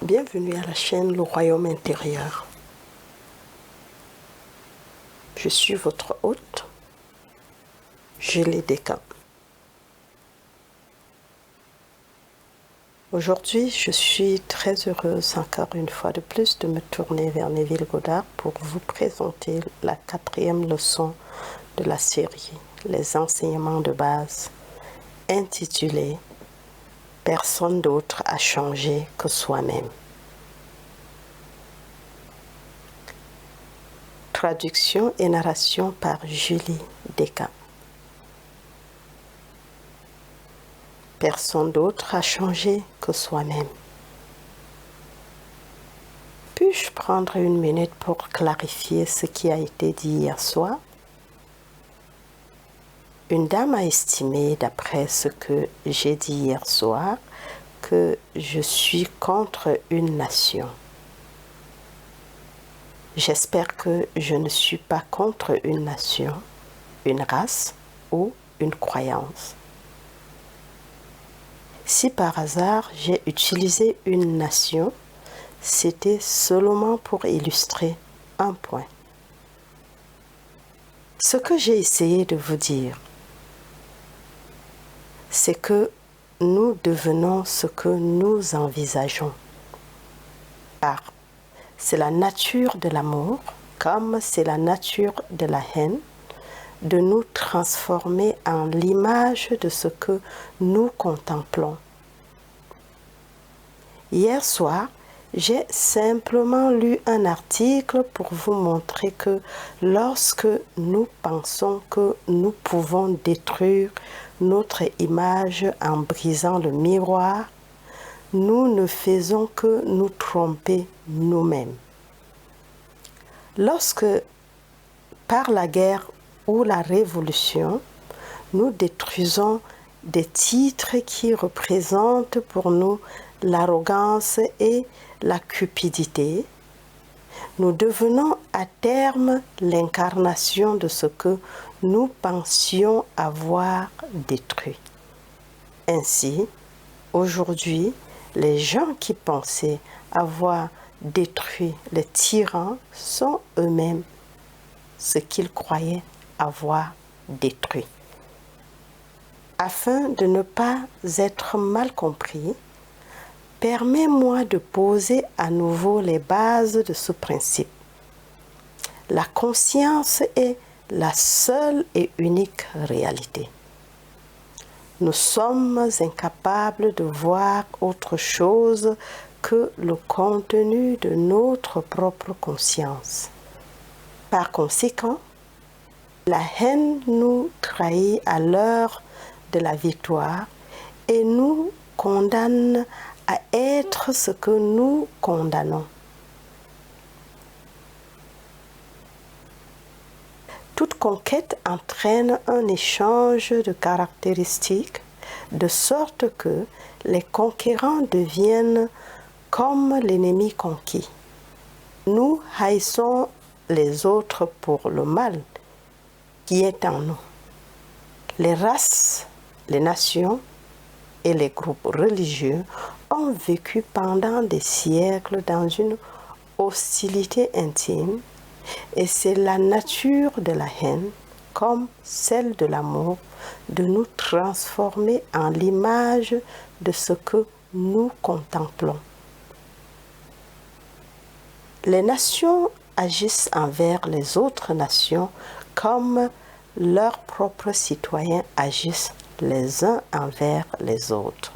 Bienvenue à la chaîne Le Royaume Intérieur. Je suis votre hôte, Julie Descamps. Aujourd'hui, je suis très heureuse encore une fois de plus de me tourner vers Neville Goddard pour vous présenter la 4e leçon de la série Les enseignements de base, intitulée « Personne d'autre a changé que soi-même ». Traduction et narration par Julie Descamps. Personne d'autre a changé que soi-même. Puis-je prendre une minute pour clarifier ce qui a été dit hier soir? Une dame a estimé, d'après ce que j'ai dit hier soir, que je suis contre une nation. J'espère que je ne suis pas contre une nation, une race ou une croyance. Si par hasard j'ai utilisé une nation, c'était seulement pour illustrer un point. Ce que j'ai essayé de vous dire, c'est que nous devenons ce que nous envisageons. Car c'est la nature de l'amour, comme c'est la nature de la haine, de nous transformer en l'image de ce que nous contemplons. Hier soir, j'ai simplement lu un article pour vous montrer que lorsque nous pensons que nous pouvons détruire notre image en brisant le miroir, nous ne faisons que nous tromper nous-mêmes. Lorsque, par la guerre ou la révolution, nous détruisons des titres qui représentent pour nous l'arrogance et la cupidité, nous devenons à terme l'incarnation de ce que nous pensions avoir détruit. Ainsi, aujourd'hui, les gens qui pensaient avoir détruit les tyrans sont eux-mêmes ce qu'ils croyaient avoir détruit. Afin de ne pas être mal compris, permets-moi de poser à nouveau les bases de ce principe. La conscience est la seule et unique réalité. Nous sommes incapables de voir autre chose que le contenu de notre propre conscience. Par conséquent, la haine nous trahit à l'heure de la victoire et nous condamne à être ce que nous condamnons. Toute conquête entraîne un échange de caractéristiques, de sorte que les conquérants deviennent comme l'ennemi conquis. Nous haïssons les autres pour le mal qui est en nous. Les races, les nations et les groupes religieux ont vécu pendant des siècles dans une hostilité intime et c'est la nature de la haine, comme celle de l'amour, de nous transformer en l'image de ce que nous contemplons. Les nations agissent envers les autres nations comme leurs propres citoyens agissent les uns envers les autres.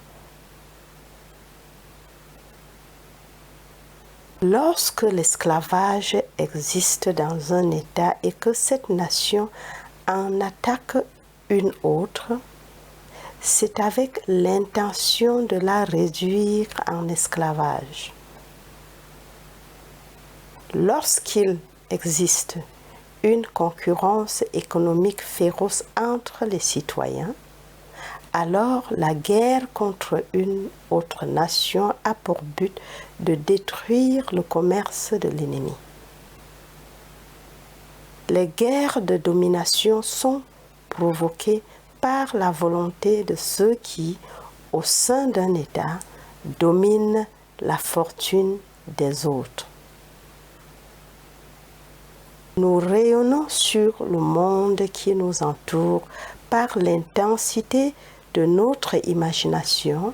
Lorsque l'esclavage existe dans un État et que cette nation en attaque une autre, c'est avec l'intention de la réduire en esclavage. Lorsqu'il existe une concurrence économique féroce entre les citoyens, alors la guerre contre une autre nation a pour but de détruire le commerce de l'ennemi. Les guerres de domination sont provoquées par la volonté de ceux qui, au sein d'un État, dominent la fortune des autres. Nous rayonnons sur le monde qui nous entoure par l'intensité de notre imagination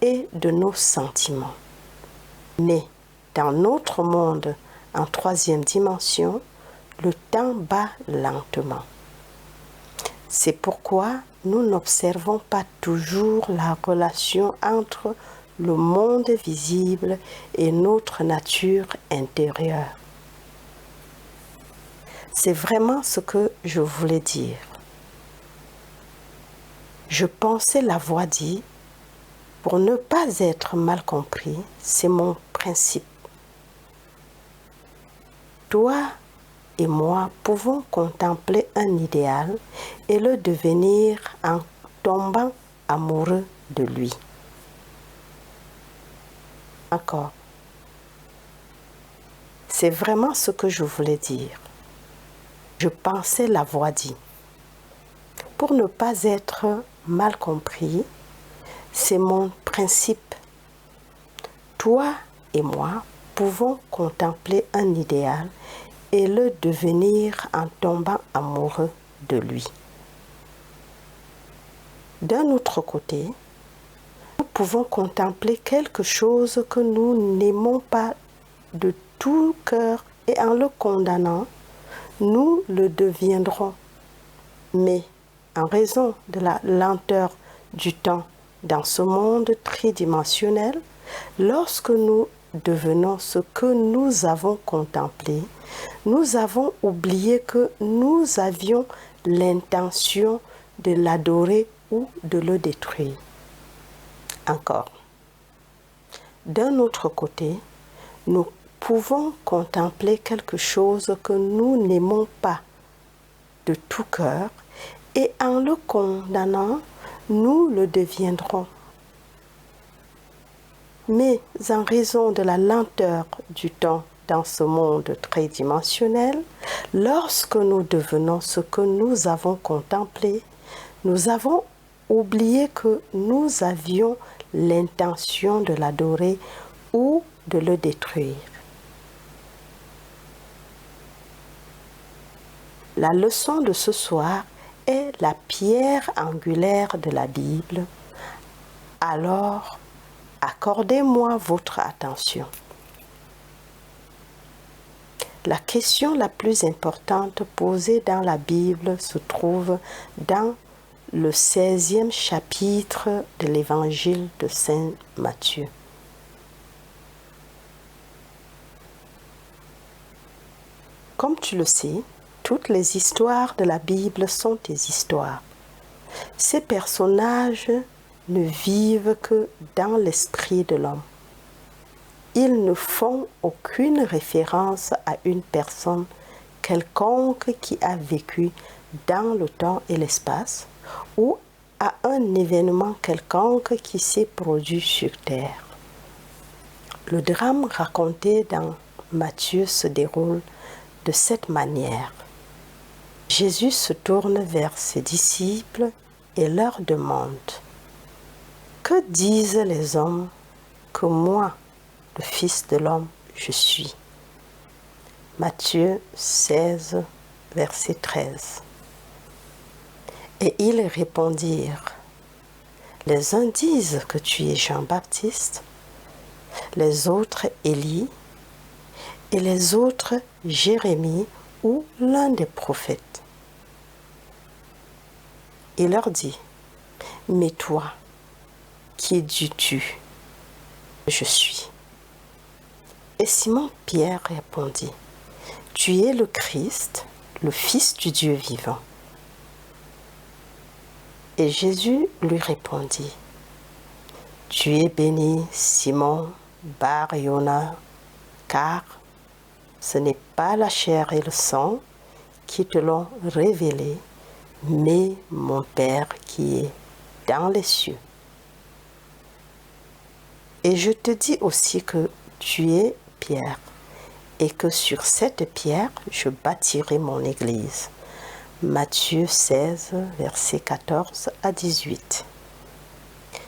et de nos sentiments. Mais dans notre monde en troisième dimension, le temps bat lentement. C'est pourquoi nous n'observons pas toujours la relation entre le monde visible et notre nature intérieure. C'est vraiment ce que je voulais dire. Je pensais l'avoir dit. Pour ne pas être mal compris, c'est mon principe. Toi et moi pouvons contempler un idéal et le devenir en tombant amoureux de lui. Encore. C'est vraiment ce que je voulais dire. Je pensais l'avoir dit. Pour ne pas être mal compris, c'est mon principe. Toi et moi pouvons contempler un idéal et le devenir en tombant amoureux de lui. D'un autre côté, nous pouvons contempler quelque chose que nous n'aimons pas de tout cœur et en le condamnant, nous le deviendrons. Mais en raison de la lenteur du temps dans ce monde tridimensionnel, lorsque nous devenons ce que nous avons contemplé, nous avons oublié que nous avions l'intention de l'adorer ou de le détruire. Encore. D'un autre côté, nous pouvons contempler quelque chose que nous n'aimons pas de tout cœur et en le condamnant, nous le deviendrons. Mais en raison de la lenteur du temps dans ce monde tridimensionnel, lorsque nous devenons ce que nous avons contemplé, nous avons oublié que nous avions l'intention de l'adorer ou de le détruire. La leçon de ce soir est la pierre angulaire de la Bible. Alors, accordez-moi votre attention. La question la plus importante posée dans la Bible se trouve dans le 16e chapitre de l'évangile de Saint Matthieu. Comme tu le sais, toutes les histoires de la Bible sont des histoires. Ces personnages ne vivent que dans l'esprit de l'homme. Ils ne font aucune référence à une personne quelconque qui a vécu dans le temps et l'espace ou à un événement quelconque qui s'est produit sur terre. Le drame raconté dans Matthieu se déroule de cette manière. Jésus se tourne vers ses disciples et leur demande « Que disent les hommes que moi, le Fils de l'homme, je suis ?» Matthieu 16, verset 13. Et ils répondirent « Les uns disent que tu es Jean-Baptiste, les autres Élie, et les autres Jérémie ou l'un des prophètes. » Il leur dit, « Mais toi, qui dis-tu que je suis ?» Et Simon-Pierre répondit, « Tu es le Christ, le Fils du Dieu vivant. » Et Jésus lui répondit, « Tu es béni, Simon Bar-Yona, car ce n'est pas la chair et le sang qui te l'ont révélé, mais mon Père qui est dans les cieux. Et je te dis aussi que tu es Pierre, et que sur cette pierre, je bâtirai mon église. » Matthieu 16, versets 14 à 18.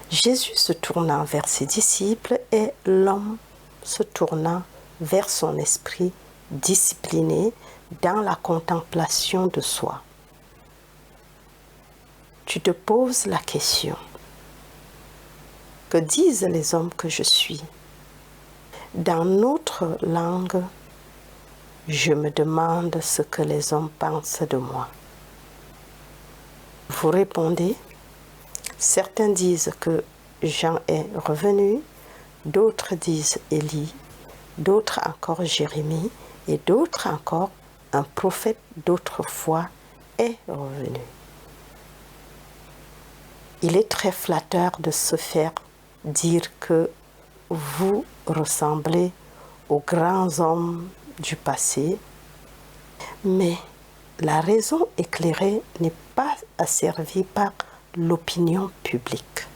Jésus se tournant vers ses disciples et l'homme se tournant vers son esprit discipliné dans la contemplation de soi. Tu te poses la question, que disent les hommes que je suis? Dans notre langue, je me demande ce que les hommes pensent de moi. Vous répondez, certains disent que Jean est revenu, d'autres disent Élie, d'autres encore Jérémie, et d'autres encore un prophète d'autrefois est revenu. Il est très flatteur de se faire dire que vous ressemblez aux grands hommes du passé, mais la raison éclairée n'est pas asservie par l'opinion publique.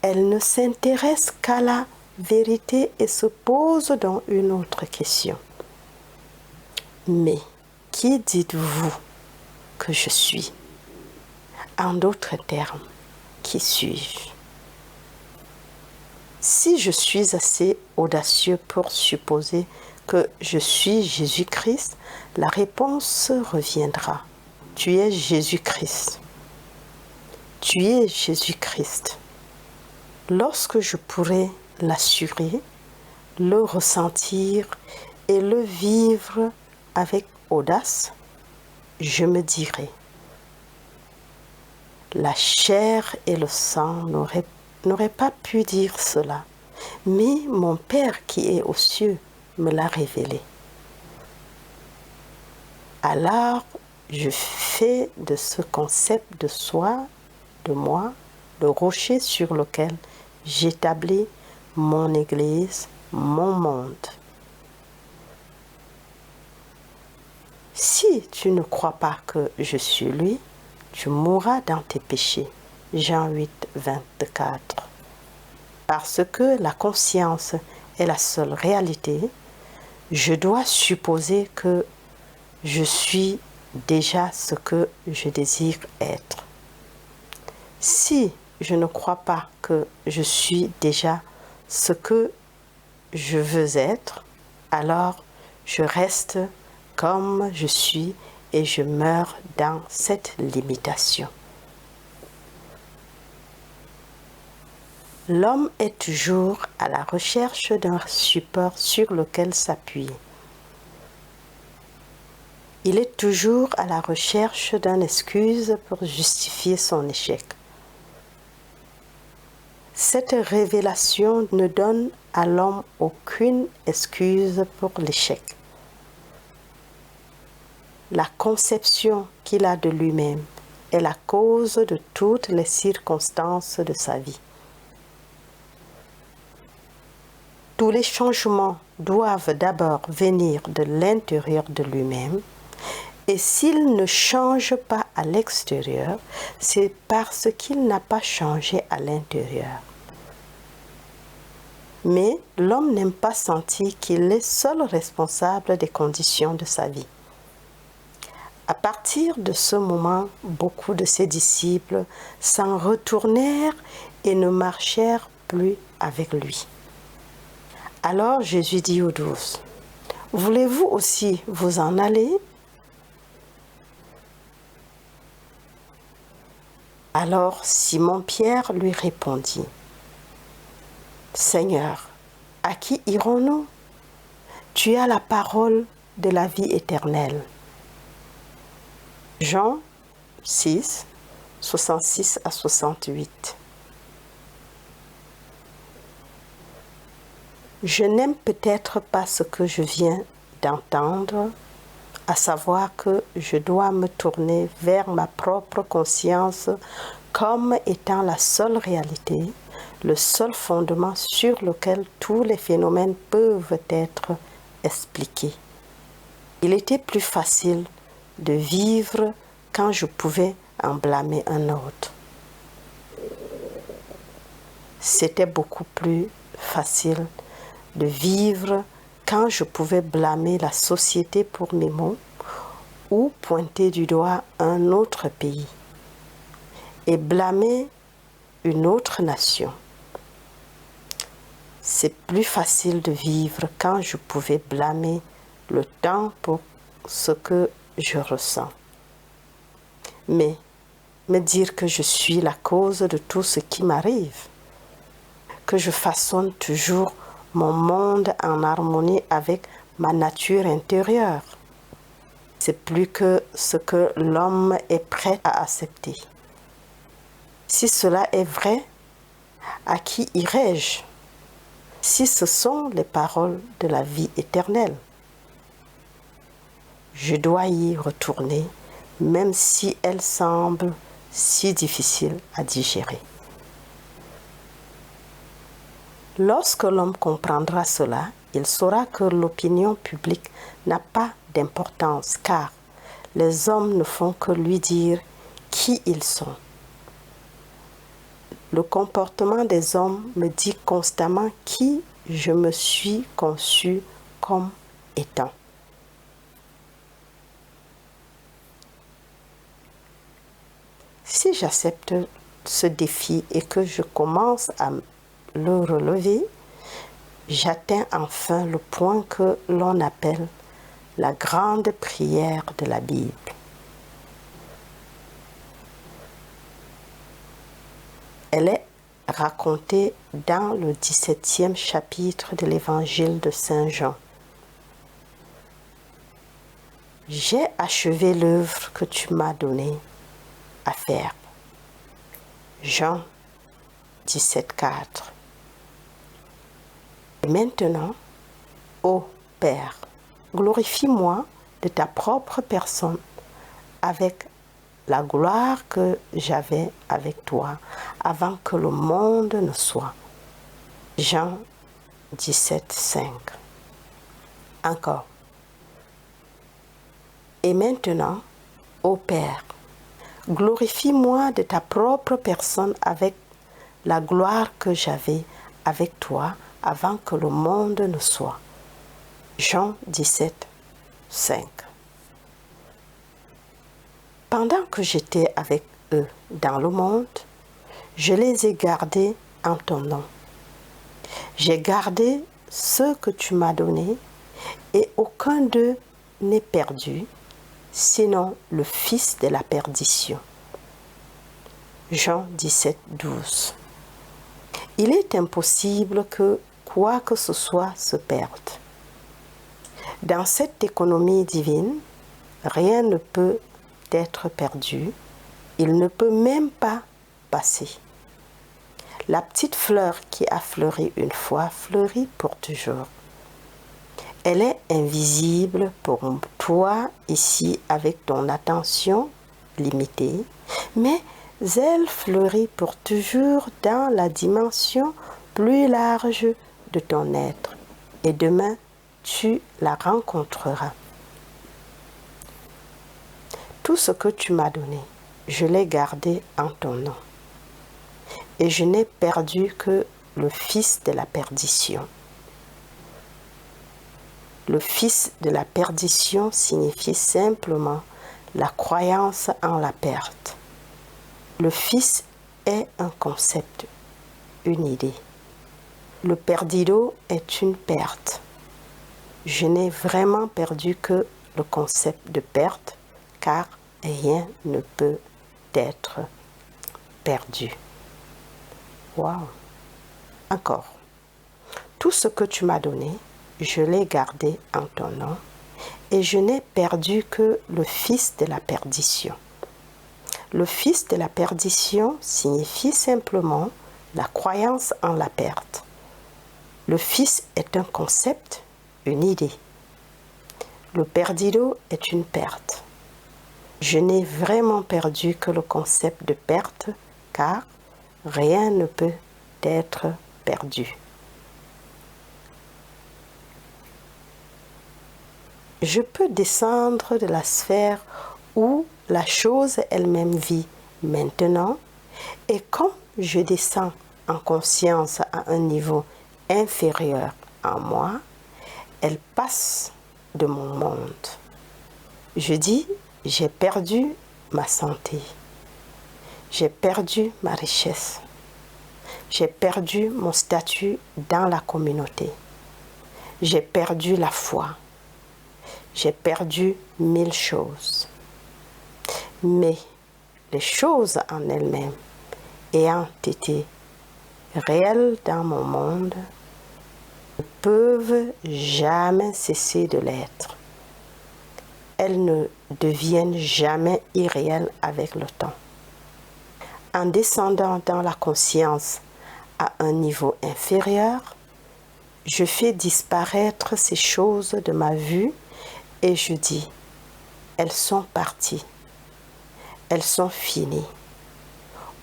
Elle ne s'intéresse qu'à la vérité et se pose donc une autre question. Mais qui dites-vous que je suis? En d'autres termes, qui suis-je? Si je suis assez audacieux pour supposer que je suis Jésus-Christ, la réponse reviendra. Tu es Jésus-Christ. Tu es Jésus-Christ. Lorsque je pourrai l'assurer, le ressentir et le vivre avec audace, je me dirai, la chair et le sang n'auraient pas pu dire cela, mais mon Père qui est aux cieux me l'a révélé. Alors, je fais de ce concept de soi, de moi, le rocher sur lequel j'établis mon Église, mon monde. Si tu ne crois pas que je suis lui, tu mourras dans tes péchés. Jean 8, 24. Parce que la conscience est la seule réalité, je dois supposer que je suis déjà ce que je désire être. Si je ne crois pas que je suis déjà ce que je veux être, alors je reste comme je suis et je meurs dans cette limitation. L'homme est toujours à la recherche d'un support sur lequel s'appuyer. Il est toujours à la recherche d'une excuse pour justifier son échec. Cette révélation ne donne à l'homme aucune excuse pour l'échec. La conception qu'il a de lui-même est la cause de toutes les circonstances de sa vie. Tous les changements doivent d'abord venir de l'intérieur de lui-même, et s'il ne change pas à l'extérieur, c'est parce qu'il n'a pas changé à l'intérieur. Mais l'homme n'aime pas sentir qu'il est seul responsable des conditions de sa vie. À partir de ce moment, beaucoup de ses disciples s'en retournèrent et ne marchèrent plus avec lui. Alors Jésus dit aux 12, « Voulez-vous aussi vous en aller ?» Alors Simon-Pierre lui répondit, « Seigneur, à qui irons-nous? Tu as la parole de la vie éternelle. » Jean 6, 66 à 68. Je n'aime peut-être pas ce que je viens d'entendre, à savoir que je dois me tourner vers ma propre conscience comme étant la seule réalité, le seul fondement sur lequel tous les phénomènes peuvent être expliqués. Il était plus facile de vivre quand je pouvais en blâmer un autre. C'était beaucoup plus facile de vivre quand je pouvais blâmer la société pour mes maux ou pointer du doigt un autre pays. Et blâmer une autre nation. C'est plus facile de vivre quand je pouvais blâmer le temps pour ce que je ressens. Mais me dire que je suis la cause de tout ce qui m'arrive, que je façonne toujours mon monde en harmonie avec ma nature intérieure, c'est plus que ce que l'homme est prêt à accepter. Si cela est vrai, à qui irai-je? Si ce sont les paroles de la vie éternelle, je dois y retourner, même si elles semblent si difficiles à digérer. Lorsque l'homme comprendra cela, il saura que l'opinion publique n'a pas d'importance, car les hommes ne font que lui dire qui ils sont. Le comportement des hommes me dit constamment qui je me suis conçu comme étant. Si j'accepte ce défi et que je commence à le relever, j'atteins enfin le point que l'on appelle la grande prière de la Bible. Elle est racontée dans le 17e chapitre de l'évangile de Saint Jean. J'ai achevé l'œuvre que tu m'as donnée à faire. Jean 17,4. Et maintenant, ô Père, glorifie-moi de ta propre personne avec la gloire que j'avais avec toi avant que le monde ne soit. Jean 17,5. Encore. Et maintenant, ô Père, glorifie-moi de ta propre personne avec la gloire que j'avais avec toi avant que le monde ne soit. Jean 17,5. Pendant que j'étais avec eux dans le monde, je les ai gardés en ton nom. J'ai gardé ce que tu m'as donné et aucun d'eux n'est perdu, sinon le fils de la perdition. Jean 17,12. Il est impossible que quoi que ce soit se perde. Dans cette économie divine, rien ne peut être perdu, il ne peut même pas passer. La petite fleur qui a fleuri une fois fleurit pour toujours. Elle est invisible pour toi ici avec ton attention limitée, mais elle fleurit pour toujours dans la dimension plus large de ton être et demain tu la rencontreras. Tout ce que tu m'as donné, je l'ai gardé en ton nom. Et je n'ai perdu que le fils de la perdition. Le fils de la perdition signifie simplement la croyance en la perte. Le fils est un concept, une idée. Le perdido est une perte. Je n'ai vraiment perdu que le concept de perte, car rien ne peut être perdu. Wow! Encore. Tout ce que tu m'as donné, je l'ai gardé en ton nom, et je n'ai perdu que le fils de la perdition. Le fils de la perdition signifie simplement la croyance en la perte. Le fils est un concept, une idée. Le perdido est une perte. Je n'ai vraiment perdu que le concept de perte, car rien ne peut être perdu. Je peux descendre de la sphère où la chose elle-même vit maintenant, et quand je descends en conscience à un niveau inférieur en moi, elle passe de mon monde. Je dis, j'ai perdu ma santé, j'ai perdu ma richesse, j'ai perdu mon statut dans la communauté. J'ai perdu la foi. J'ai perdu 1000 choses. Mais les choses en elles-mêmes ayant été réelles dans mon monde ne peuvent jamais cesser de l'être. Elles ne deviennent jamais irréelles avec le temps. En descendant dans la conscience à un niveau inférieur, je fais disparaître ces choses de ma vue et je dis, elles sont parties, elles sont finies,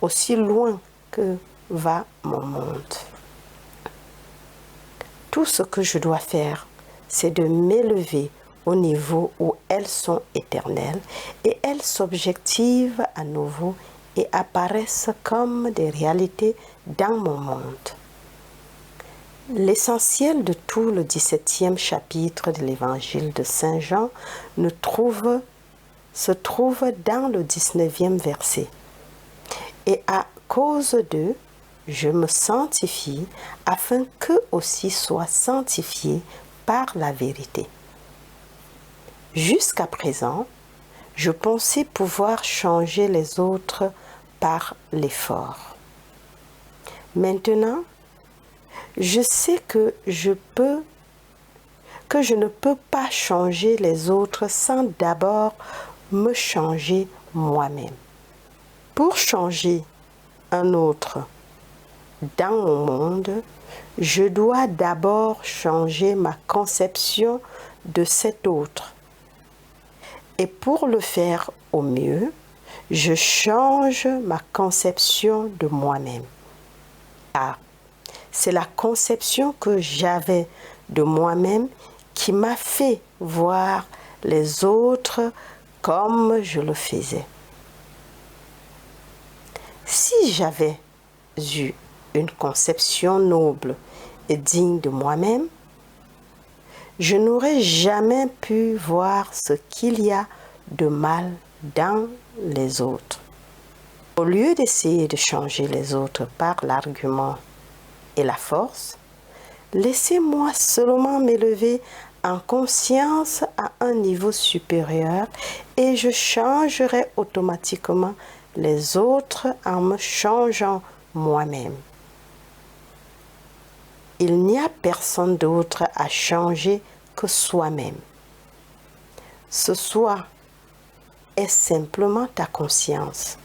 aussi loin que va mon monde. Tout ce que je dois faire, c'est de m'élever au niveau où elles sont éternelles et elles s'objectivent à nouveau et apparaissent comme des réalités dans mon monde. L'essentiel de tout le 17e chapitre de l'évangile de Saint Jean se trouve dans le 19e verset. Et à cause d'eux, je me sanctifie afin qu'eux aussi soient sanctifiés par la vérité. Jusqu'à présent, je pensais pouvoir changer les autres par l'effort. Maintenant, je sais que je ne peux pas changer les autres sans d'abord me changer moi-même. Pour changer un autre dans mon monde, je dois d'abord changer ma conception de cet autre. Et pour le faire au mieux, je change ma conception de moi-même. Car c'est la conception que j'avais de moi-même qui m'a fait voir les autres comme je le faisais. Si j'avais eu une conception noble et digne de moi-même, je n'aurais jamais pu voir ce qu'il y a de mal dans les autres. Au lieu d'essayer de changer les autres par l'argument et la force, laissez-moi seulement m'élever en conscience à un niveau supérieur et je changerai automatiquement les autres en me changeant moi-même. Il n'y a personne d'autre à changer que soi-même. Ce soi est simplement ta conscience.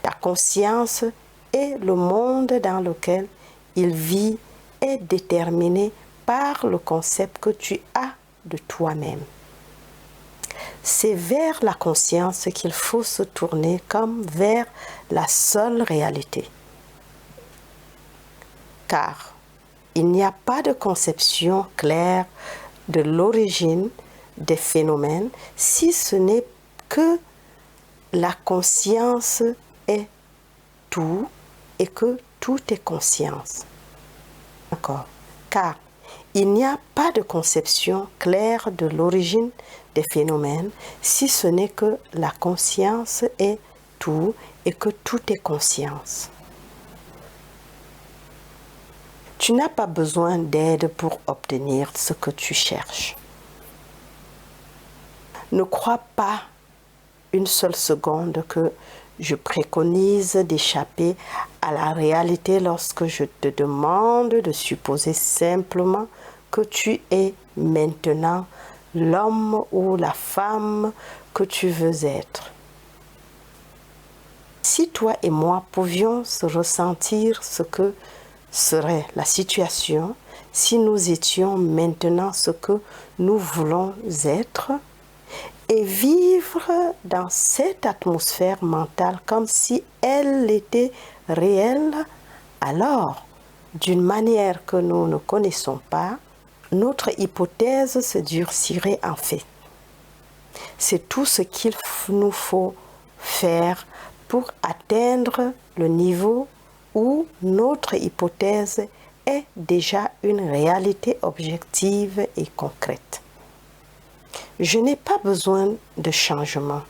Ta conscience et le monde dans lequel il vit est déterminé par le concept que tu as de toi-même. C'est vers la conscience qu'il faut se tourner comme vers la seule réalité. Car il n'y a pas de conception claire de l'origine des phénomènes si ce n'est que la conscience est tout et que tout est conscience. D'accord. Car il n'y a pas de conception claire de l'origine des phénomènes si ce n'est que la conscience est tout et que tout est conscience. Tu n'as pas besoin d'aide pour obtenir ce que tu cherches. Ne crois pas une seule seconde que je préconise d'échapper à la réalité lorsque je te demande de supposer simplement que tu es maintenant l'homme ou la femme que tu veux être. Si toi et moi pouvions se ressentir ce que serait la situation si nous étions maintenant ce que nous voulons être et vivre dans cette atmosphère mentale comme si elle était réelle, alors, d'une manière que nous ne connaissons pas, notre hypothèse se durcirait en fait. C'est tout ce qu'il nous faut faire pour atteindre le niveau où notre hypothèse est déjà une réalité objective et concrète. Je n'ai pas besoin de changement.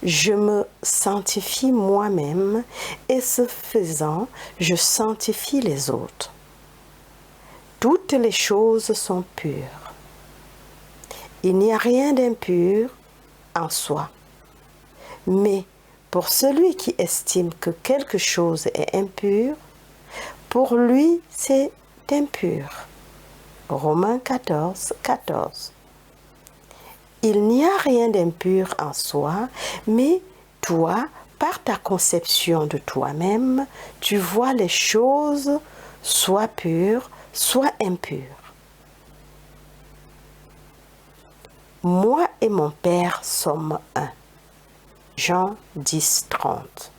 je me sanctifie moi-même et ce faisant, je sanctifie les autres. Toutes les choses sont pures. Il n'y a rien d'impur en soi. Mais pour celui qui estime que quelque chose est impur, pour lui c'est impur. Romains 14, 14. Il n'y a rien d'impur en soi, mais toi, par ta conception de toi-même, tu vois les choses soit pures, soit impures. Moi et mon Père sommes un. Jean 10, 30.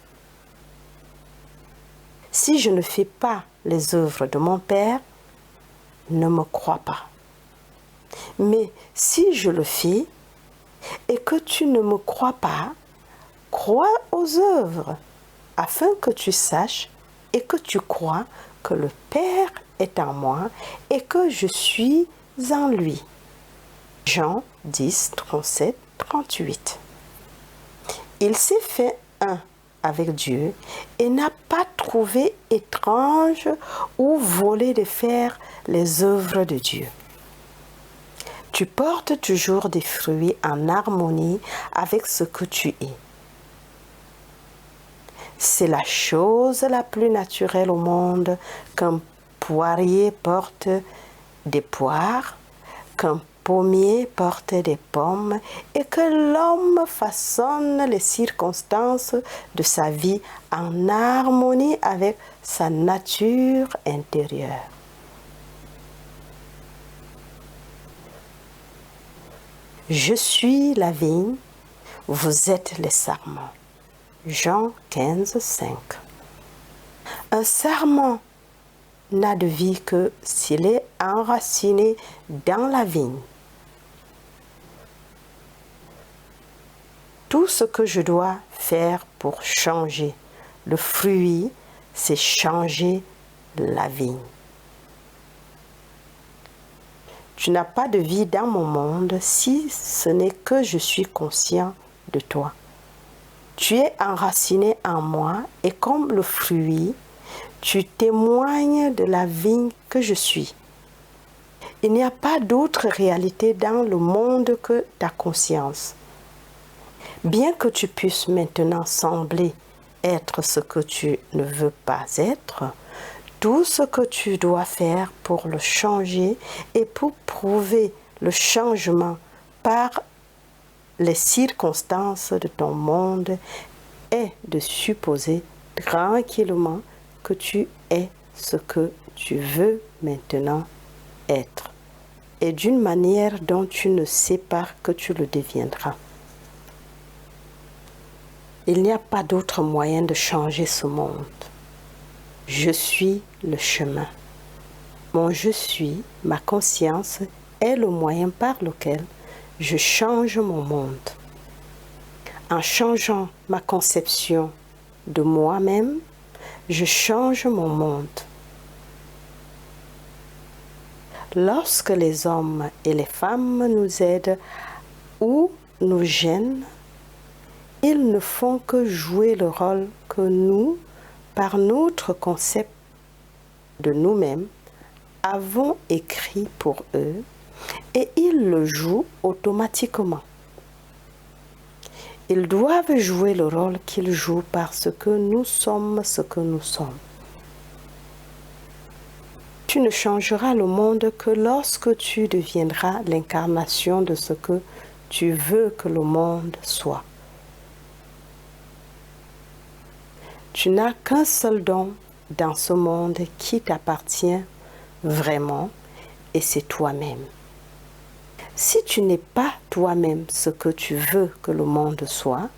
Si je ne fais pas les œuvres de mon Père, ne me crois pas. Mais si je le fais et que tu ne me crois pas, crois aux œuvres, afin que tu saches et que tu crois que le Père est en moi et que je suis en lui. Jean 10, 37, 38. Il s'est fait un avec Dieu et n'a pas trouvé étrange ou volé de faire les œuvres de Dieu. Tu portes toujours des fruits en harmonie avec ce que tu es. C'est la chose la plus naturelle au monde qu'un poirier porte des poires, qu'un pommier porte des pommes et que l'homme façonne les circonstances de sa vie en harmonie avec sa nature intérieure. Je suis la vigne, vous êtes les sarments. Jean 15, 5. Un sarment n'a de vie que s'il est enraciné dans la vigne. Tout ce que je dois faire pour changer le fruit, c'est changer la vigne. Tu n'as pas de vie dans mon monde si ce n'est que je suis conscient de toi. Tu es enraciné en moi et comme le fruit, tu témoignes de la vigne que je suis. Il n'y a pas d'autre réalité dans le monde que ta conscience. Bien que tu puisses maintenant sembler être ce que tu ne veux pas être, tout ce que tu dois faire pour le changer et pour prouver le changement par les circonstances de ton monde est de supposer tranquillement que tu es ce que tu veux maintenant être et d'une manière dont tu ne sais pas que tu le deviendras. Il n'y a pas d'autre moyen de changer ce monde. Je suis le chemin. Mon je suis, ma conscience, est le moyen par lequel je change mon monde. En changeant ma conception de moi-même, je change mon monde. Lorsque les hommes et les femmes nous aident ou nous gênent, ils ne font que jouer le rôle que nous, par notre concept de nous-mêmes, avons écrit pour eux et ils le jouent automatiquement. Ils doivent jouer le rôle qu'ils jouent parce que nous sommes ce que nous sommes. Tu ne changeras le monde que lorsque tu deviendras l'incarnation de ce que tu veux que le monde soit. Tu n'as qu'un seul don dans ce monde qui t'appartient vraiment et c'est toi-même. Si tu n'es pas toi-même ce que tu veux que le monde soit,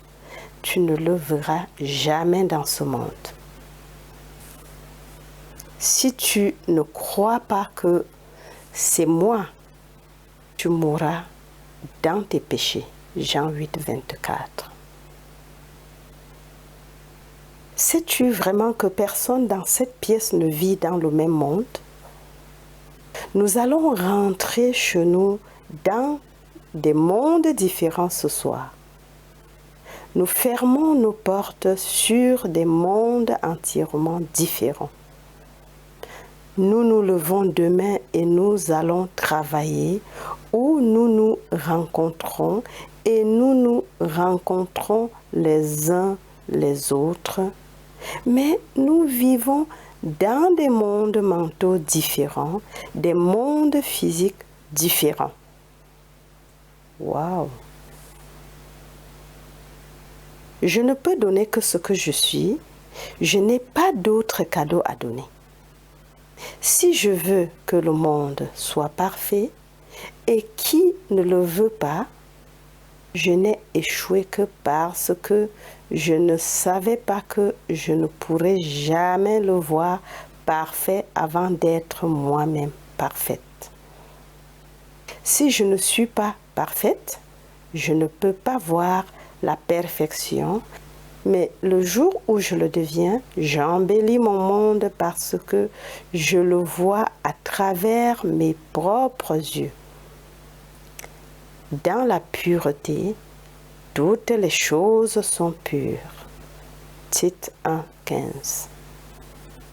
tu ne le verras jamais dans ce monde. Si tu ne crois pas que c'est moi, tu mourras dans tes péchés. Jean 8, 24. Sais-tu vraiment que personne dans cette pièce ne vit dans le même monde? Nous allons rentrer chez nous dans des mondes différents ce soir. nous fermons nos portes sur des mondes entièrement différents. Nous nous levons demain et nous allons travailler où nous nous rencontrons et nous nous rencontrons les uns les autres. Mais nous vivons dans des mondes mentaux différents, des mondes physiques différents. Waouh! Je ne peux donner que ce que je suis. Je n'ai pas d'autre cadeau à donner. Si je veux que le monde soit parfait, et qui ne le veut pas, je n'ai échoué que parce que je ne savais pas que je ne pourrais jamais le voir parfait avant d'être moi-même parfaite. Si je ne suis pas parfaite, je ne peux pas voir la perfection, mais le jour où je le deviens, j'embellis mon monde parce que je le vois à travers mes propres yeux. Dans la pureté, toutes les choses sont pures. Tite 1:15.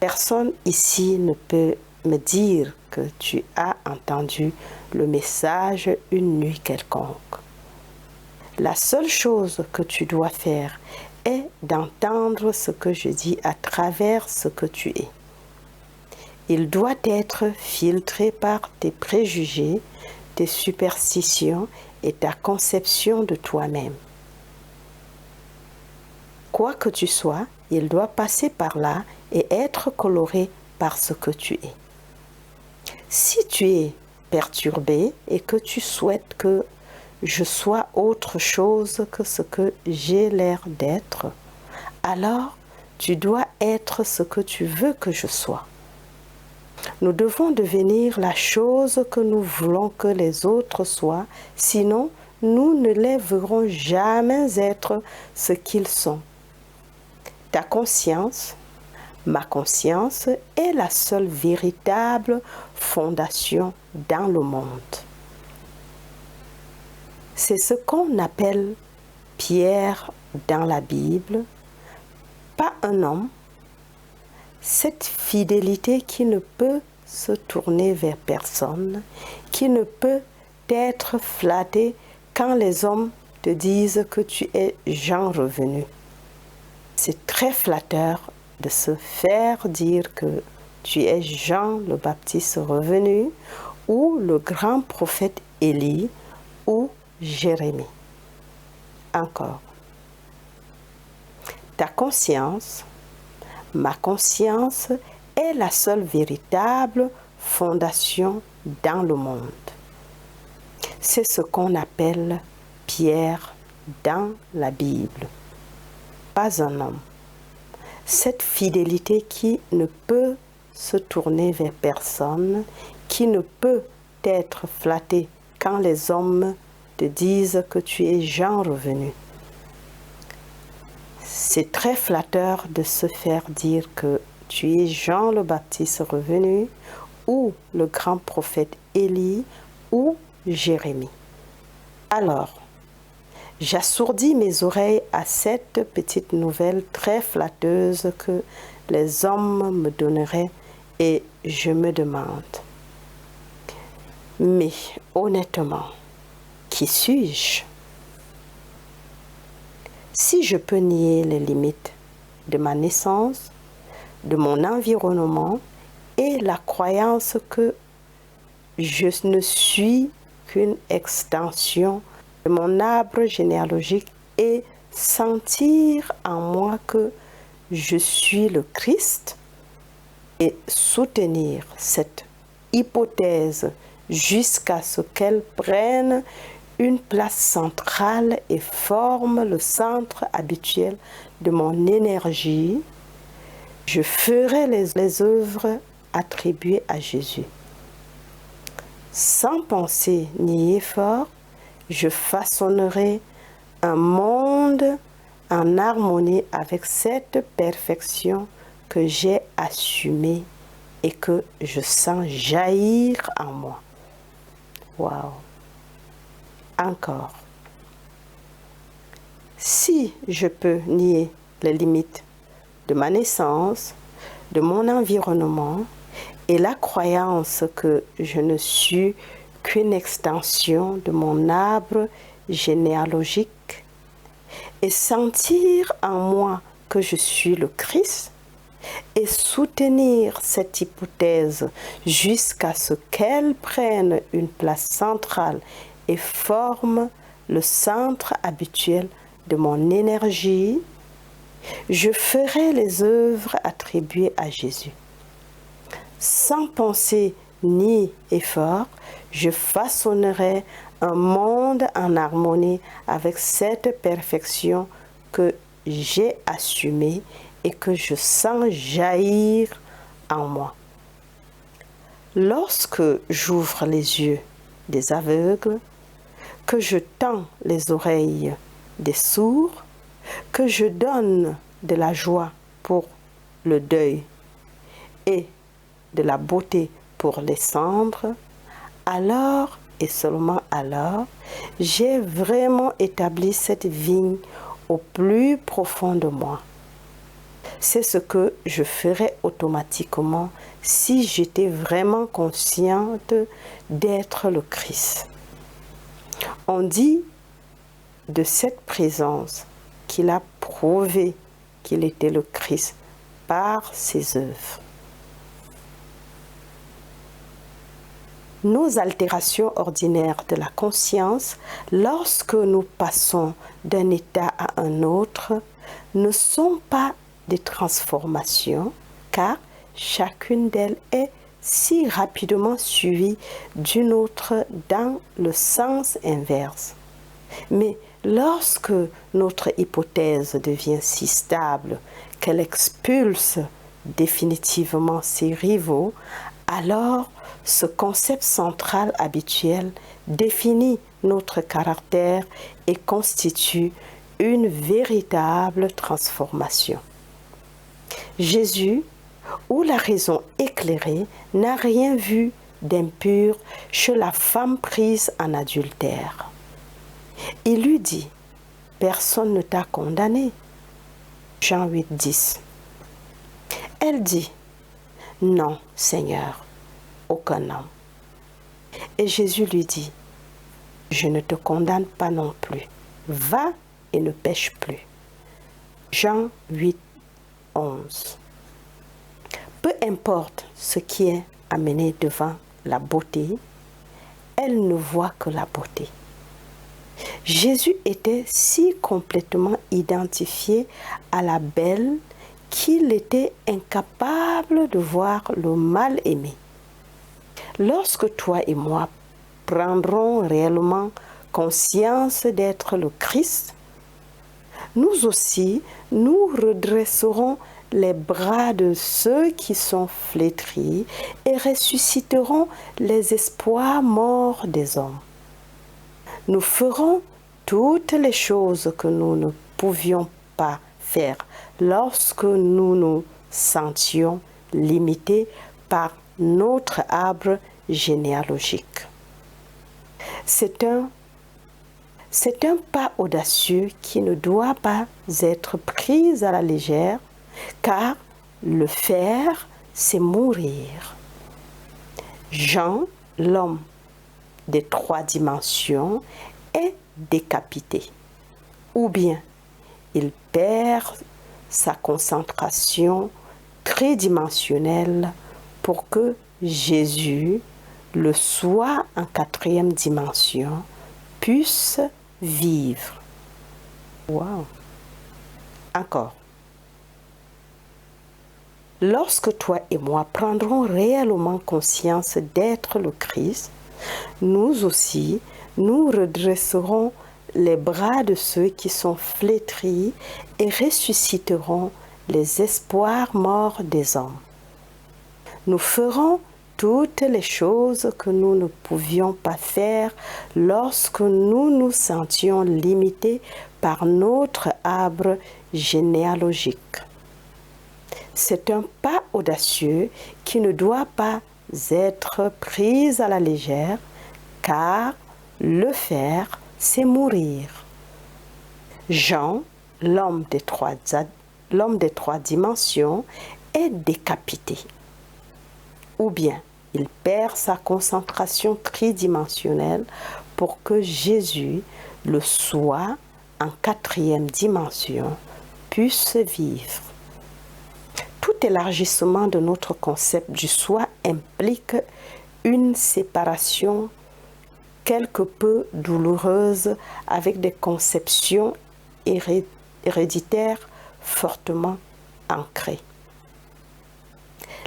Personne ici ne peut me dire que tu as entendu le message une nuit quelconque. La seule chose que tu dois faire est d'entendre ce que je dis à travers ce que tu es. Il doit être filtré par tes préjugés, tes superstitions et ta conception de toi-même. Quoi que tu sois, il doit passer par là et être coloré par ce que tu es. Si tu es perturbé et que tu souhaites que je sois autre chose que ce que j'ai l'air d'être, alors tu dois être ce que tu veux que je sois. Nous devons devenir la chose que nous voulons que les autres soient, sinon nous ne les verrons jamais être ce qu'ils sont. Ta conscience, ma conscience, est la seule véritable fondation dans le monde. C'est ce qu'on appelle Pierre dans la Bible, pas un homme. Cette fidélité qui ne peut se tourner vers personne, qui ne peut être flattée quand les hommes te disent que tu es Jean revenu. C'est très flatteur de se faire dire que tu es Jean le Baptiste revenu ou le grand prophète Élie ou Jérémie. Encore. Ta conscience, ma conscience est la seule véritable fondation dans le monde. C'est ce qu'on appelle Pierre dans la Bible. Pas un homme. Cette fidélité qui ne peut se tourner vers personne, qui ne peut être flattée quand les hommes te disent que tu es Jean revenu. C'est très flatteur de se faire dire que tu es Jean le Baptiste revenu ou le grand prophète Élie ou Jérémie. Alors, j'assourdis mes oreilles à cette petite nouvelle très flatteuse que les hommes me donneraient et je me demande, mais honnêtement, qui suis-je? Si je peux nier les limites de ma naissance, de mon environnement et la croyance que je ne suis qu'une extension de mon arbre généalogique et sentir en moi que je suis le Christ et soutenir cette hypothèse jusqu'à ce qu'elle prenne une place centrale et forme le centre habituel de mon énergie, je ferai les œuvres attribuées à Jésus. Sans pensée ni effort, je façonnerai un monde en harmonie avec cette perfection que j'ai assumée et que je sens jaillir en moi. Waouh! Encore. Si je peux nier les limites de ma naissance, de mon environnement et la croyance que je ne suis qu'une extension de mon arbre généalogique et sentir en moi que je suis le Christ et soutenir cette hypothèse jusqu'à ce qu'elle prenne une place centrale et forme le centre habituel de mon énergie, je ferai les œuvres attribuées à Jésus. Sans pensée ni effort, je façonnerai un monde en harmonie avec cette perfection que j'ai assumée et que je sens jaillir en moi. Lorsque j'ouvre les yeux des aveugles, que je tends les oreilles des sourds, que je donne de la joie pour le deuil et de la beauté pour les cendres, alors et seulement alors, j'ai vraiment établi cette vigne au plus profond de moi. C'est ce que je ferais automatiquement si j'étais vraiment consciente d'être le Christ. On dit de cette présence qu'il a prouvé qu'il était le Christ par ses œuvres. Nos altérations ordinaires de la conscience, lorsque nous passons d'un état à un autre, ne sont pas des transformations, car chacune d'elles est si rapidement suivie d'une autre dans le sens inverse. Mais lorsque notre hypothèse devient si stable qu'elle expulse définitivement ses rivaux, alors ce concept central habituel définit notre caractère et constitue une véritable transformation. Jésus, ou la raison éclairée, n'a rien vu d'impur chez la femme prise en adultère. Il lui dit, « Personne ne t'a condamné. » Jean 8, 10. Elle dit, « Non, Seigneur, aucun homme. » Et Jésus lui dit, « Je ne te condamne pas non plus. Va et ne pêche plus. » Jean 8, 11. Peu importe ce qui est amené devant la beauté, elle ne voit que la beauté. Jésus était si complètement identifié à la belle qu'il était incapable de voir le mal aimé. Lorsque toi et moi prendrons réellement conscience d'être le Christ, nous aussi, nous redresserons les bras de ceux qui sont flétris et ressusciterons les espoirs morts des hommes. Nous ferons toutes les choses que nous ne pouvions pas faire lorsque nous nous sentions limités par notre arbre généalogique. C'est un pas audacieux qui ne doit pas être pris à la légère, car le faire, c'est mourir. Jean, l'homme des 3 dimensions, est décapité. Ou bien il perd sa concentration tridimensionnelle pour que Jésus, le soi en 4e dimension, puisse vivre. Wow! Encore. Lorsque toi et moi prendrons réellement conscience d'être le Christ, nous aussi, nous redresserons les bras de ceux qui sont flétris et ressusciterons les espoirs morts des hommes. Nous ferons toutes les choses que nous ne pouvions pas faire lorsque nous nous sentions limités par notre arbre généalogique. C'est un pas audacieux qui ne doit pas être pris à la légère, car le faire, c'est mourir. Jean, l'homme des trois dimensions, est décapité. Ou bien il perd sa concentration tridimensionnelle pour que Jésus, le soi en 4e dimension, puisse vivre. Tout élargissement de notre concept du soi implique une séparation quelque peu douloureuse avec des conceptions héréditaires fortement ancrées.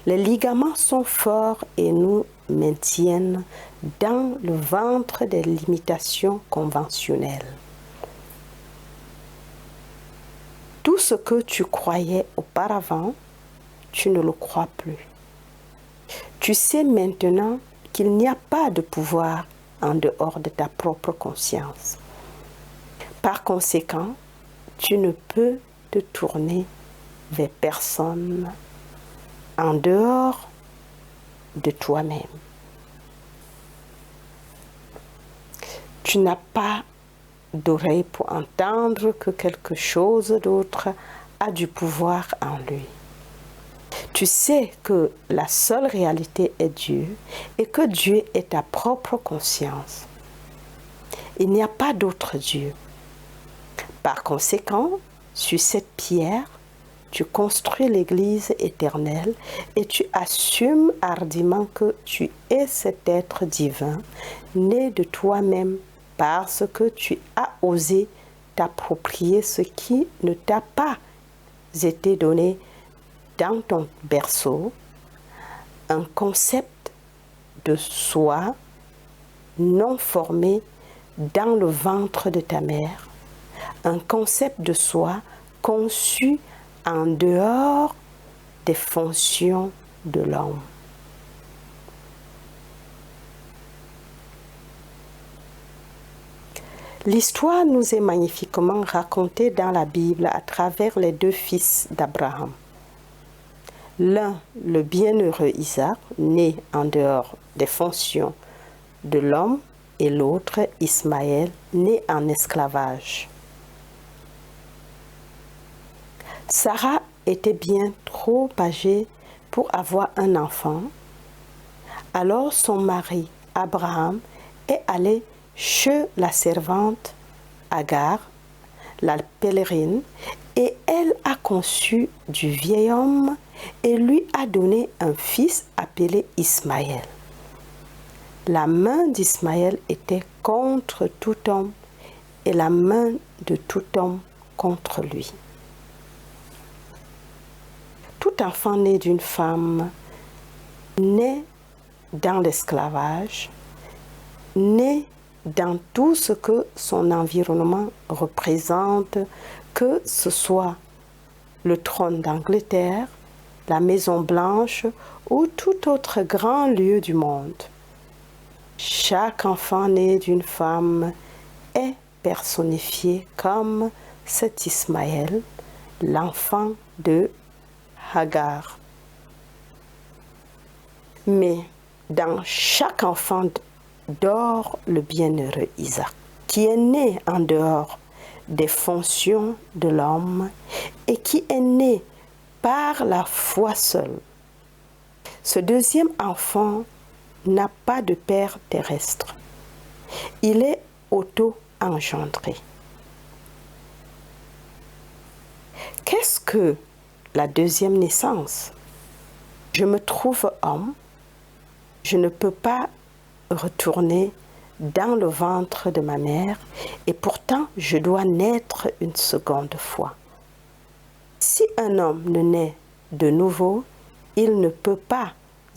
Les ligaments sont forts et nous maintiennent dans le ventre des limitations conventionnelles. Tout ce que tu croyais auparavant, tu ne le crois plus. Tu sais maintenant qu'il n'y a pas de pouvoir en dehors de ta propre conscience. Par conséquent, tu ne peux te tourner vers personne en dehors de toi-même. Tu n'as pas d'oreille pour entendre que quelque chose d'autre a du pouvoir en lui. Tu sais que la seule réalité est Dieu et que Dieu est ta propre conscience. Il n'y a pas d'autre Dieu. Par conséquent, sur cette pierre, tu construis l'Église éternelle et tu assumes hardiment que tu es cet être divin, né de toi-même parce que tu as osé t'approprier ce qui ne t'a pas été donné dans ton berceau, un concept de soi non formé dans le ventre de ta mère, un concept de soi conçu en dehors des fonctions de l'homme. L'histoire nous est magnifiquement racontée dans la Bible à travers les deux fils d'Abraham. L'un, le bienheureux Isaac, né en dehors des fonctions de l'homme, et l'autre, Ismaël, né en esclavage. Sarah était bien trop âgée pour avoir un enfant. Alors son mari, Abraham, est allé chez la servante Agar, la pèlerine, et elle a conçu du vieil homme et lui a donné un fils appelé Ismaël. La main d'Ismaël était contre tout homme et la main de tout homme contre lui. Tout enfant né d'une femme naît dans l'esclavage, naît dans tout ce que son environnement représente, que ce soit le trône d'Angleterre, la Maison Blanche ou tout autre grand lieu du monde. Chaque enfant né d'une femme est personnifié comme cet Ismaël, l'enfant de Hagar. Mais dans chaque enfant dort le bienheureux Isaac, qui est né en dehors des fonctions de l'homme et qui est né par la foi seule. Ce deuxième enfant n'a pas de père terrestre. Il est auto-engendré. Qu'est-ce que la deuxième naissance? Je me trouve homme, je ne peux pas retourner dans le ventre de ma mère et pourtant je dois naître une seconde fois. Si un homme ne naît de nouveau, il ne peut pas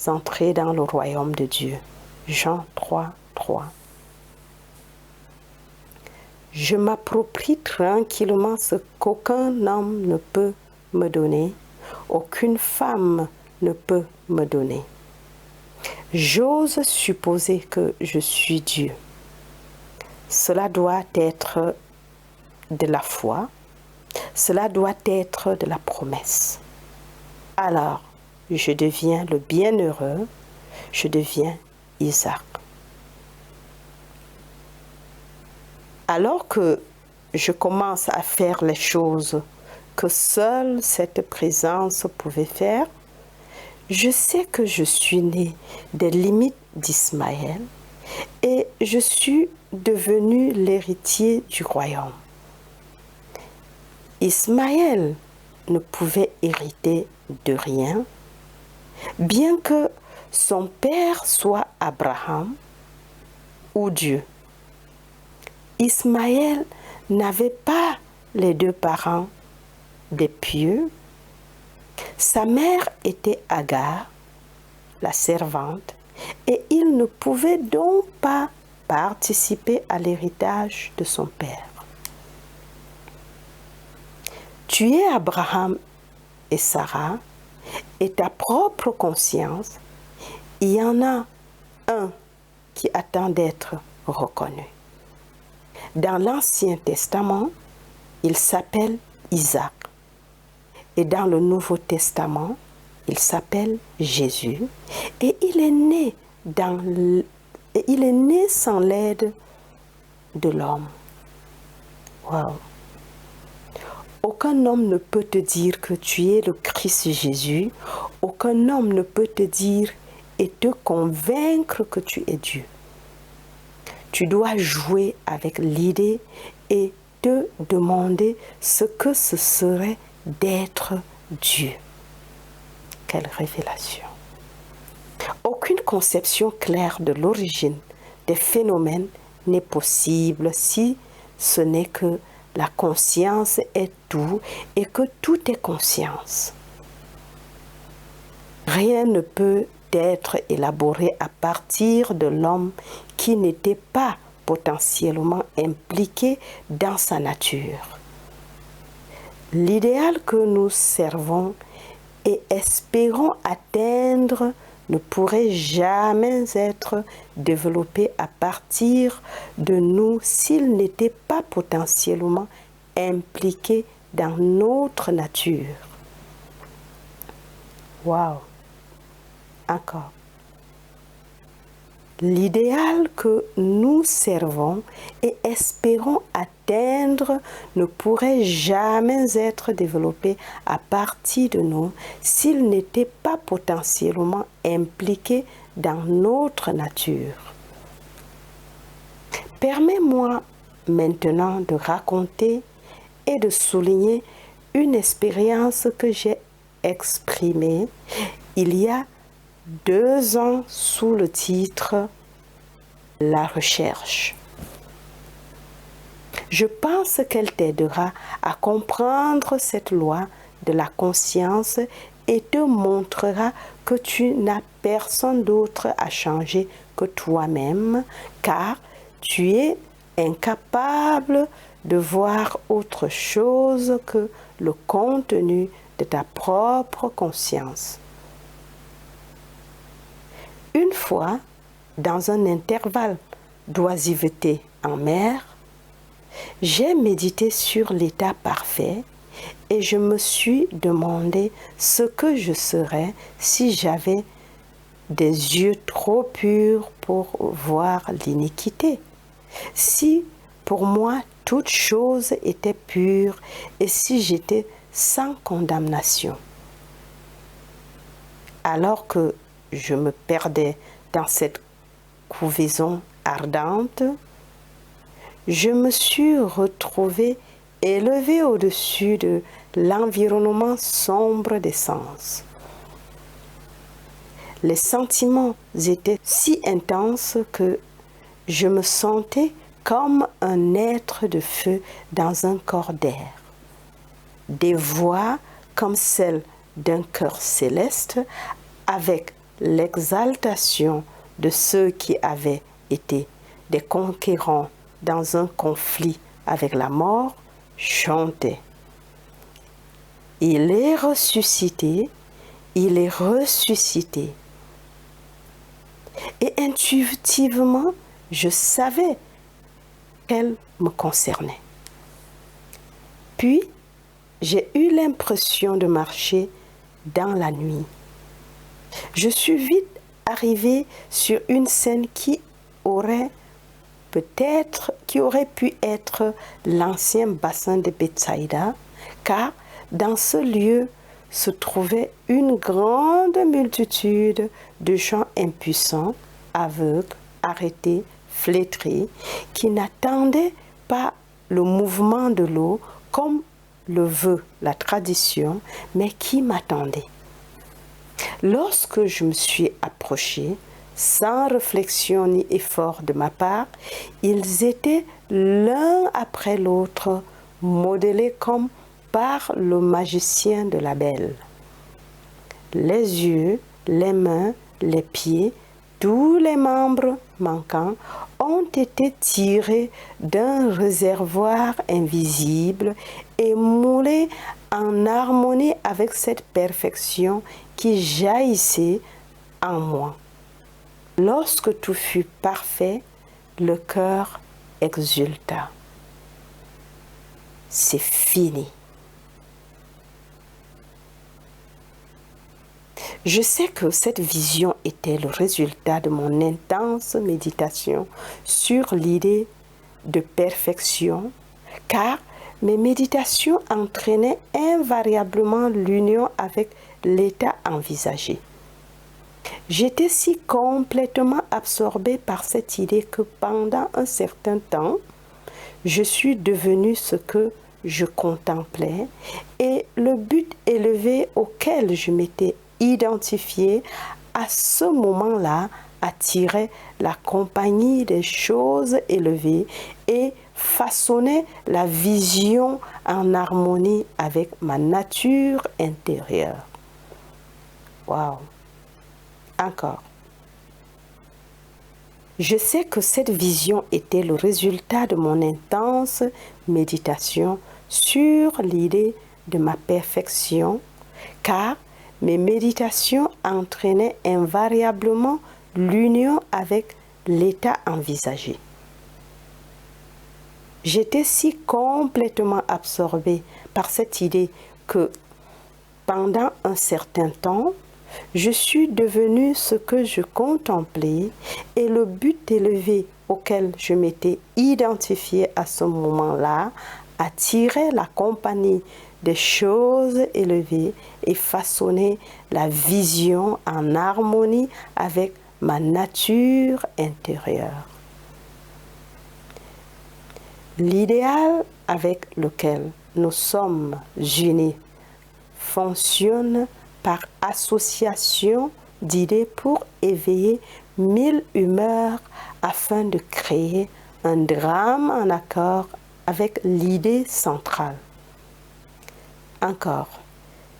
entrer dans le royaume de Dieu. Jean 3, 3. Je m'approprie tranquillement ce qu'aucun homme ne peut me donner, aucune femme ne peut me donner. J'ose supposer que je suis Dieu. Cela doit être de la foi, cela doit être de la promesse. Alors, je deviens le bienheureux, je deviens Isaac. Alors que je commence à faire les choses que seule cette présence pouvait faire, je sais que je suis né des limites d'Ismaël et je suis devenu l'héritier du royaume. Ismaël ne pouvait hériter de rien, bien que son père soit Abraham ou Dieu. Ismaël n'avait pas les deux parents des pieux. Sa mère était Agar, la servante, et il ne pouvait donc pas participer à l'héritage de son père. Tu es Abraham et Sarah, et ta propre conscience, il y en a un qui attend d'être reconnu. Dans l'Ancien Testament, il s'appelle Isaac. Et dans le Nouveau Testament, il s'appelle Jésus. Et il est né sans l'aide de l'homme. Wow. Aucun homme ne peut te dire que tu es le Christ Jésus. Aucun homme ne peut te dire et te convaincre que tu es Dieu. Tu dois jouer avec l'idée et te demander ce que ce serait d'être Dieu. Quelle révélation! Aucune conception claire de l'origine des phénomènes n'est possible si ce n'est que la conscience est tout et que tout est conscience. Rien ne peut être élaboré à partir de l'homme qui n'était pas potentiellement impliqué dans sa nature. L'idéal que nous servons et espérons atteindre ne pourrait jamais être développé à partir de nous s'il n'était pas potentiellement impliqué dans notre nature. Wow! Encore. L'idéal que nous servons et espérons atteindre ne pourrait jamais être développé à partir de nous s'il n'était pas potentiellement impliqué dans notre nature. Permets-moi maintenant de raconter et de souligner une expérience que j'ai exprimée il y a 2 ans sous le titre « La recherche ». Je pense qu'elle t'aidera à comprendre cette loi de la conscience et te montrera que tu n'as personne d'autre à changer que toi-même, car tu es incapable de voir autre chose que le contenu de ta propre conscience. Une fois, dans un intervalle d'oisiveté en mer, j'ai médité sur l'état parfait et je me suis demandé ce que je serais si j'avais des yeux trop purs pour voir l'iniquité. Si pour moi toute chose était pure et si j'étais sans condamnation. Alors que je me perdais dans cette couvaison ardente, je me suis retrouvée élevée au-dessus de l'environnement sombre des sens. Les sentiments étaient si intenses que je me sentais comme un être de feu dans un corps d'air. Des voix comme celles d'un cœur céleste avec l'exaltation de ceux qui avaient été des conquérants dans un conflit avec la mort, chantaient. Il est ressuscité, il est ressuscité. Et intuitivement, je savais qu'elle me concernait. Puis, j'ai eu l'impression de marcher dans la nuit. Je suis vite arrivée sur une scène qui aurait peut-être qui aurait pu être l'ancien bassin de Bethsaïda, car dans ce lieu se trouvait une grande multitude de gens impuissants, aveugles, arrêtés, flétris, qui n'attendaient pas le mouvement de l'eau comme le veut la tradition, mais qui m'attendaient. Lorsque je me suis approchée, sans réflexion ni effort de ma part, ils étaient l'un après l'autre, modélés comme par le magicien de la Belle. Les yeux, les mains, les pieds, tous les membres manquants ont été tirés d'un réservoir invisible et moulés en harmonie avec cette perfection qui jaillissait en moi. Lorsque tout fut parfait, le cœur exulta. C'est fini. Je sais que cette vision était le résultat de mon intense méditation sur l'idée de perfection, car mes méditations entraînaient invariablement l'union avec l'état envisagé. J'étais si complètement absorbée par cette idée que pendant un certain temps, je suis devenue ce que je contemplais et le but élevé auquel je m'étais identifiée à ce moment-là attirait la compagnie des choses élevées et façonnait la vision en harmonie avec ma nature intérieure. Waouh! Encore. Je sais que cette vision était le résultat de mon intense méditation sur l'idée de ma perfection, car mes méditations entraînaient invariablement l'union avec l'état envisagé. J'étais si complètement absorbée par cette idée que, pendant un certain temps, je suis devenue ce que je contemplais et le but élevé auquel je m'étais identifiée à ce moment-là attirait la compagnie des choses élevées et façonnait la vision en harmonie avec ma nature intérieure. L'idéal avec lequel nous sommes unis fonctionne par association d'idées pour éveiller 1000 humeurs afin de créer un drame en accord avec l'idée centrale. Encore,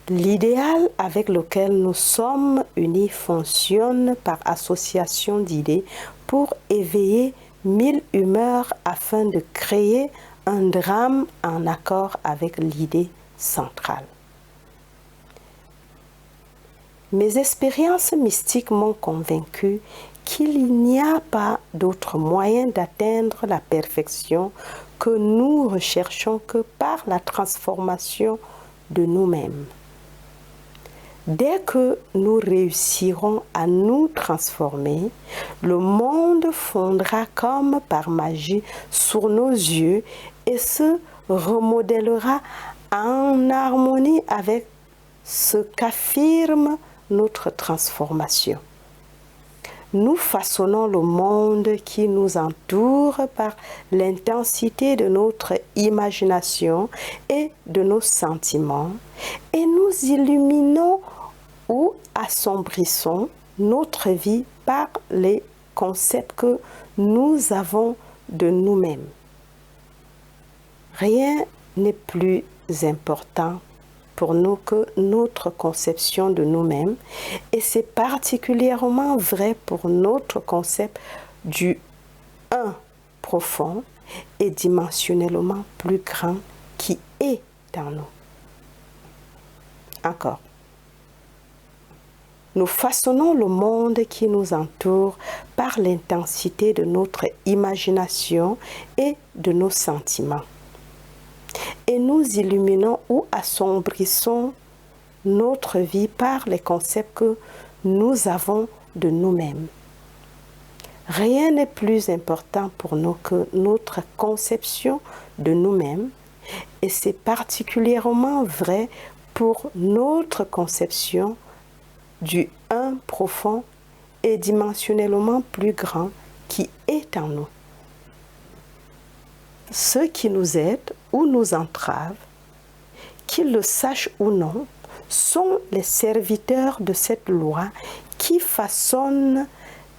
l'idéal avec lequel nous sommes unis fonctionne par association d'idées pour éveiller 1000 humeurs afin de créer un drame en accord avec l'idée centrale. Mes expériences mystiques m'ont convaincu qu'il n'y a pas d'autre moyen d'atteindre la perfection que nous recherchons que par la transformation de nous-mêmes. Dès que nous réussirons à nous transformer, le monde fondra comme par magie sur nos yeux et se remodèlera en harmonie avec ce qu'affirme notre transformation. Nous façonnons le monde qui nous entoure par l'intensité de notre imagination et de nos sentiments et nous illuminons ou assombrissons notre vie par les concepts que nous avons de nous-mêmes. Rien n'est plus important pour nous que notre conception de nous-mêmes, et c'est particulièrement vrai pour notre concept du un profond et dimensionnellement plus grand qui est dans nous. Encore. Nous façonnons le monde qui nous entoure par l'intensité de notre imagination et de nos sentiments. Et nous illuminons ou assombrissons notre vie par les concepts que nous avons de nous-mêmes. Rien n'est plus important pour nous que notre conception de nous-mêmes, et c'est particulièrement vrai pour notre conception du un profond et dimensionnellement plus grand qui est en nous. Ceux qui nous aident ou nous entravent, qu'ils le sachent ou non, sont les serviteurs de cette loi qui façonne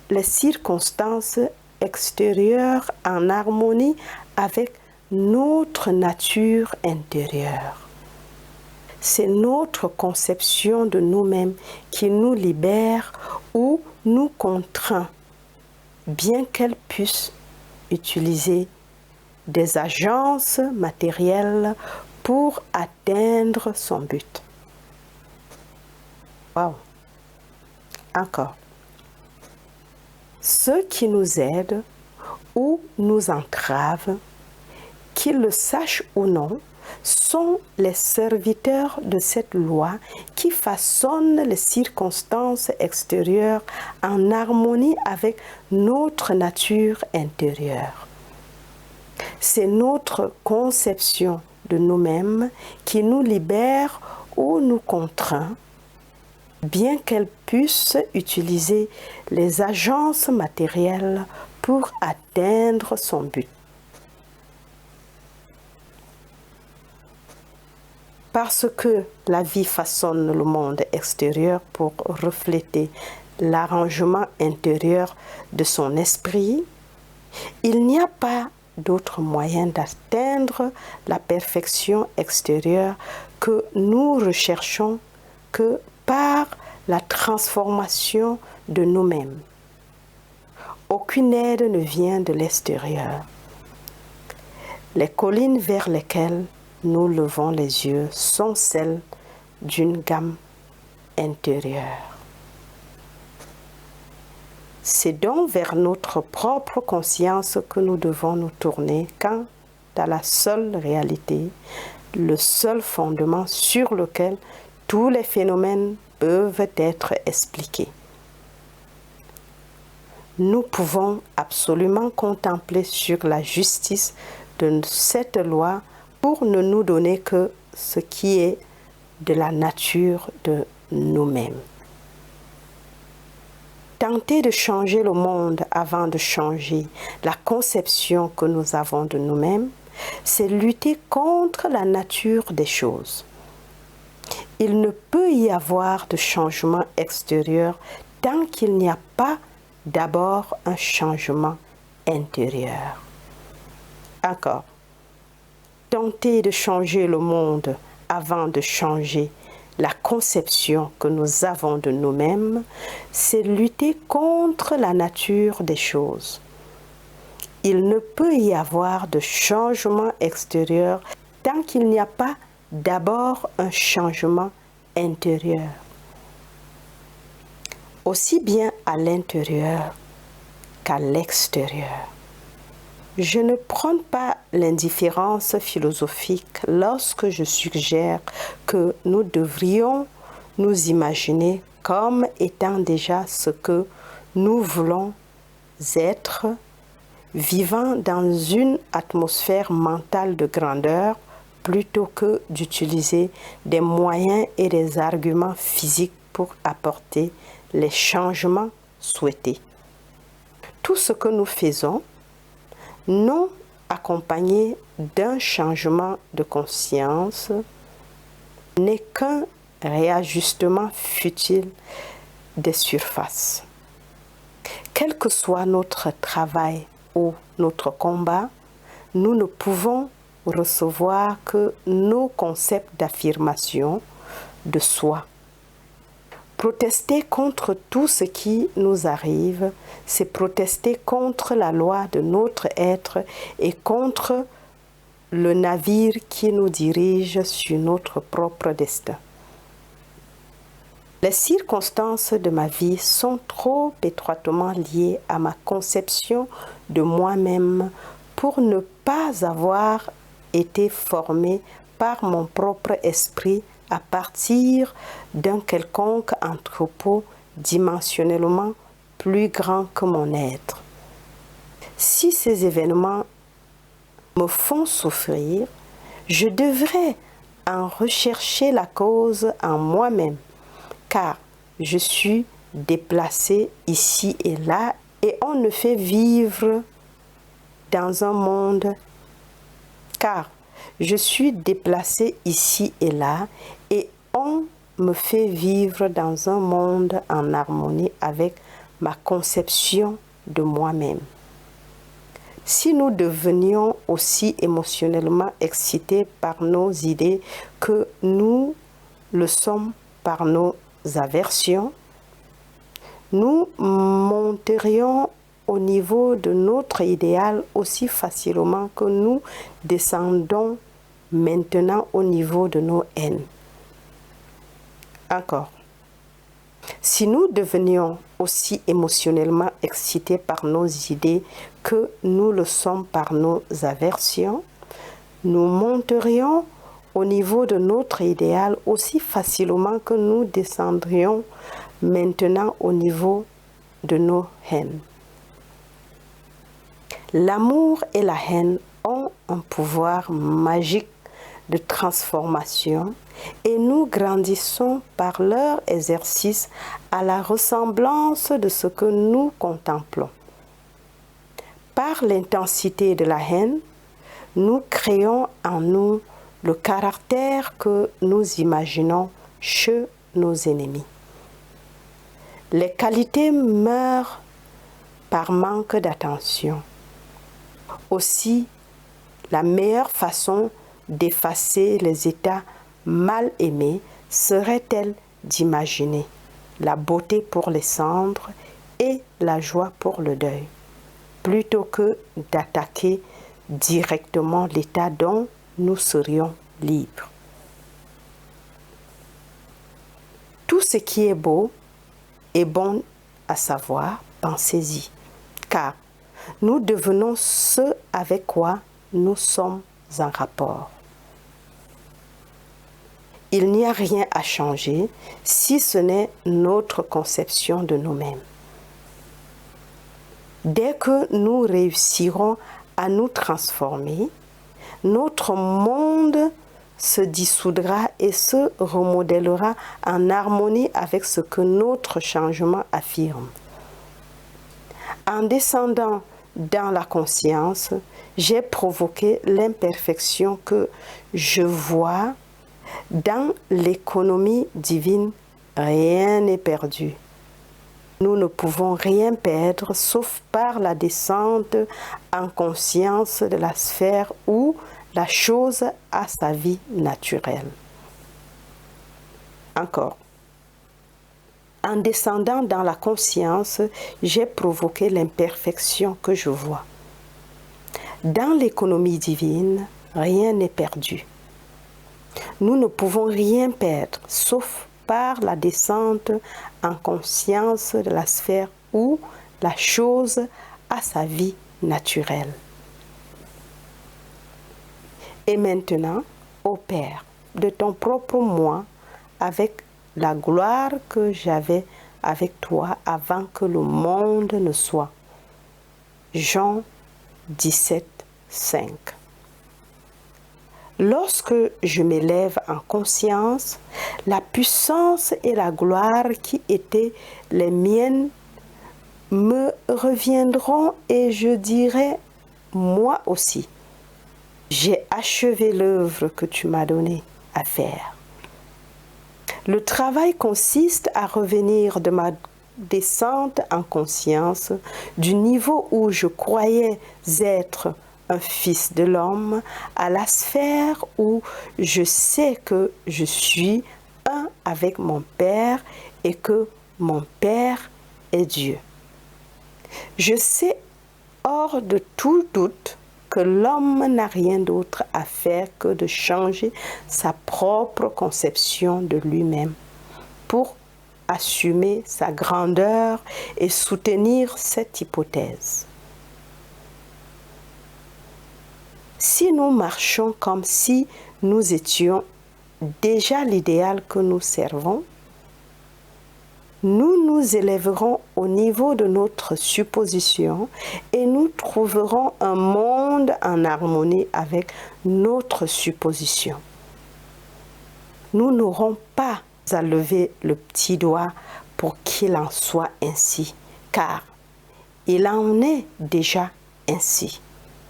les circonstances extérieures en harmonie avec notre nature intérieure. C'est notre conception de nous-mêmes qui nous libère ou nous contraint, bien qu'elle puisse utiliser des agences matérielles pour atteindre son but. Wow. Encore. Ceux qui nous aident ou nous entravent, qu'ils le sachent ou non, sont les serviteurs de cette loi qui façonne les circonstances extérieures en harmonie avec notre nature intérieure. C'est notre conception de nous-mêmes qui nous libère ou nous contraint, bien qu'elle puisse utiliser les agences matérielles pour atteindre son but. Parce que la vie façonne le monde extérieur pour refléter l'arrangement intérieur de son esprit, il n'y a pas d'autre moyen d'atteindre la perfection extérieure que nous recherchons que par la transformation de nous-mêmes. Aucune aide ne vient de l'extérieur. Les collines vers lesquelles nous levons les yeux sont celles d'une gamme intérieure. C'est donc vers notre propre conscience que nous devons nous tourner quant à la seule réalité, le seul fondement sur lequel tous les phénomènes peuvent être expliqués. Nous pouvons absolument contempler sur la justice de cette loi pour ne nous donner que ce qui est de la nature de nous-mêmes. Tenter de changer le monde avant de changer la conception que nous avons de nous-mêmes, c'est lutter contre la nature des choses. Il ne peut y avoir de changement extérieur tant qu'il n'y a pas d'abord un changement intérieur. Encore. Tenter de changer le monde avant de changer la conception que nous avons de nous-mêmes, c'est lutter contre la nature des choses. Il ne peut y avoir de changement extérieur tant qu'il n'y a pas d'abord un changement intérieur. Aussi bien à l'intérieur qu'à l'extérieur. Je ne prône pas l'indifférence philosophique lorsque je suggère que nous devrions nous imaginer comme étant déjà ce que nous voulons être, vivant dans une atmosphère mentale de grandeur, plutôt que d'utiliser des moyens et des arguments physiques pour apporter les changements souhaités. Tout ce que nous faisons, non accompagné d'un changement de conscience, n'est qu'un réajustement futile des surfaces. Quel que soit notre travail ou notre combat, nous ne pouvons recevoir que nos concepts d'affirmation de soi. Protester contre tout ce qui nous arrive, c'est protester contre la loi de notre être et contre le navire qui nous dirige sur notre propre destin. Les circonstances de ma vie sont trop étroitement liées à ma conception de moi-même pour ne pas avoir été formée par mon propre esprit à partir d'un quelconque entrepôt dimensionnellement plus grand que mon être. Si ces événements me font souffrir, je devrais en rechercher la cause en moi-même, car je suis déplacé ici et là et on me fait vivre dans un monde, car je suis déplacé ici et là et on me fait vivre dans un monde en harmonie avec ma conception de moi-même. Si nous devenions aussi émotionnellement excités par nos idées que nous le sommes par nos aversions, nous monterions au niveau de notre idéal aussi facilement que nous descendons maintenant au niveau de nos haines. Encore. Si nous devenions aussi émotionnellement excités par nos idées que nous le sommes par nos aversions, nous monterions au niveau de notre idéal aussi facilement que nous descendrions maintenant au niveau de nos haines. L'amour et la haine ont un pouvoir magique de transformation et nous grandissons par leur exercice à la ressemblance de ce que nous contemplons. Par l'intensité de la haine, nous créons en nous le caractère que nous imaginons chez nos ennemis. Les qualités meurent par manque d'attention. Aussi, la meilleure façon d'effacer les états mal aimés serait-elle d'imaginer la beauté pour les cendres et la joie pour le deuil, plutôt que d'attaquer directement l'état dont nous serions libres. Tout ce qui est beau est bon à savoir, pensez-y, car nous devenons ce avec quoi nous sommes en rapport. Il n'y a rien à changer si ce n'est notre conception de nous-mêmes. Dès que nous réussirons à nous transformer, notre monde se dissoudra et se remodèlera en harmonie avec ce que notre changement affirme. En descendant dans la conscience, j'ai provoqué l'imperfection que je vois. Dans l'économie divine, rien n'est perdu. Nous ne pouvons rien perdre sauf par la descente en conscience de la sphère où la chose a sa vie naturelle. Encore. En descendant dans la conscience, j'ai provoqué l'imperfection que je vois. Dans l'économie divine, rien n'est perdu. Nous ne pouvons rien perdre, sauf par la descente en conscience de la sphère où la chose a sa vie naturelle. Et maintenant, ô Père, de ton propre moi, avec la gloire que j'avais avec toi avant que le monde ne soit. Jean 17, 5. Lorsque je m'élève en conscience, la puissance et la gloire qui étaient les miennes me reviendront et je dirai, moi aussi, j'ai achevé l'œuvre que tu m'as donnée à faire. Le travail consiste à revenir de ma descente en conscience du niveau où je croyais être un fils de l'homme à la sphère où je sais que je suis un avec mon Père et que mon Père est Dieu. Je sais hors de tout doute que l'homme n'a rien d'autre à faire que de changer sa propre conception de lui-même pour assumer sa grandeur et soutenir cette hypothèse. Si nous marchons comme si nous étions déjà l'idéal que nous servons, nous nous élèverons au niveau de notre supposition et nous trouverons un monde en harmonie avec notre supposition. Nous n'aurons pas à lever le petit doigt pour qu'il en soit ainsi, car il en est déjà ainsi.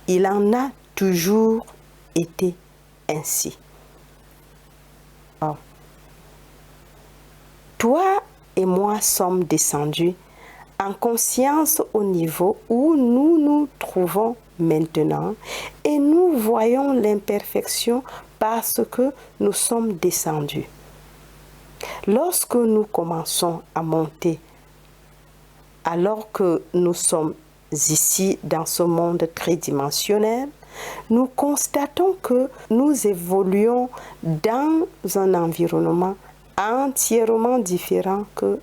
Il en a toujours été ainsi. Oh. Toi et moi sommes descendus en conscience au niveau où nous nous trouvons maintenant et nous voyons l'imperfection parce que nous sommes descendus. Lorsque nous commençons à monter, alors que nous sommes ici dans ce monde tridimensionnel, nous constatons que nous évoluons dans un environnement entièrement différent, que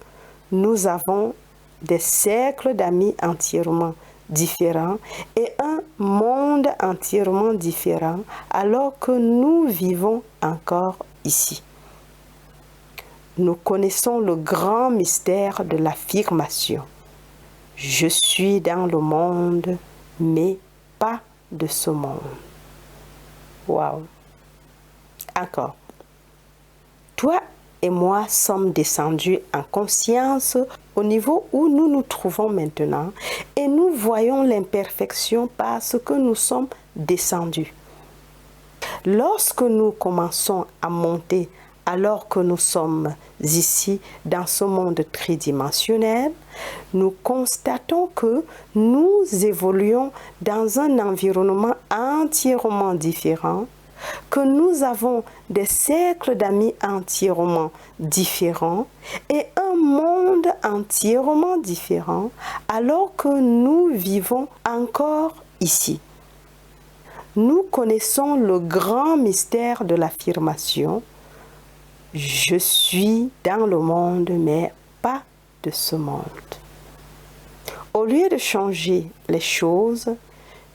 nous avons des cercles d'amis entièrement différents et un monde entièrement différent alors que nous vivons encore ici. Nous connaissons le grand mystère de l'affirmation. Je suis dans le monde, mais pas de ce monde. Waouh! Encore. Toi et moi sommes descendus en conscience au niveau où nous nous trouvons maintenant et nous voyons l'imperfection parce que nous sommes descendus. Lorsque nous commençons à monter alors que nous sommes ici dans ce monde tridimensionnel, nous constatons que nous évoluons dans un environnement entièrement différent, que nous avons des cercles d'amis entièrement différents et un monde entièrement différent alors que nous vivons encore ici. Nous connaissons le grand mystère de l'affirmation. Je suis dans le monde, mais pas de ce monde. Au lieu de changer les choses,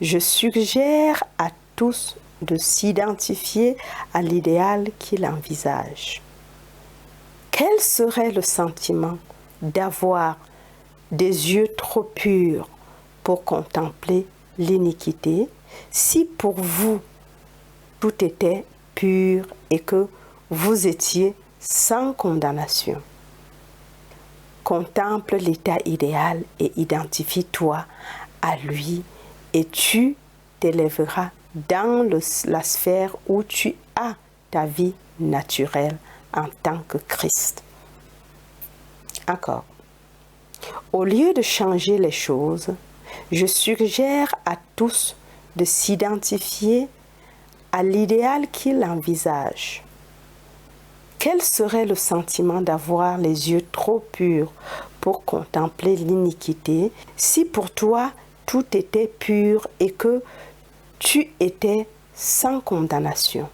je suggère à tous de s'identifier à l'idéal qu'il envisage. Quel serait le sentiment d'avoir des yeux trop purs pour contempler l'iniquité si pour vous tout était pur et que vous étiez sans condamnation? Contemple l'état idéal et identifie-toi à lui et tu t'élèveras dans la sphère où tu as ta vie naturelle en tant que Christ. Encore. Au lieu de changer les choses, je suggère à tous de s'identifier à l'idéal qu'il envisage. Quel serait le sentiment d'avoir les yeux trop purs pour contempler l'iniquité si pour toi tout était pur et que tu étais sans condamnation?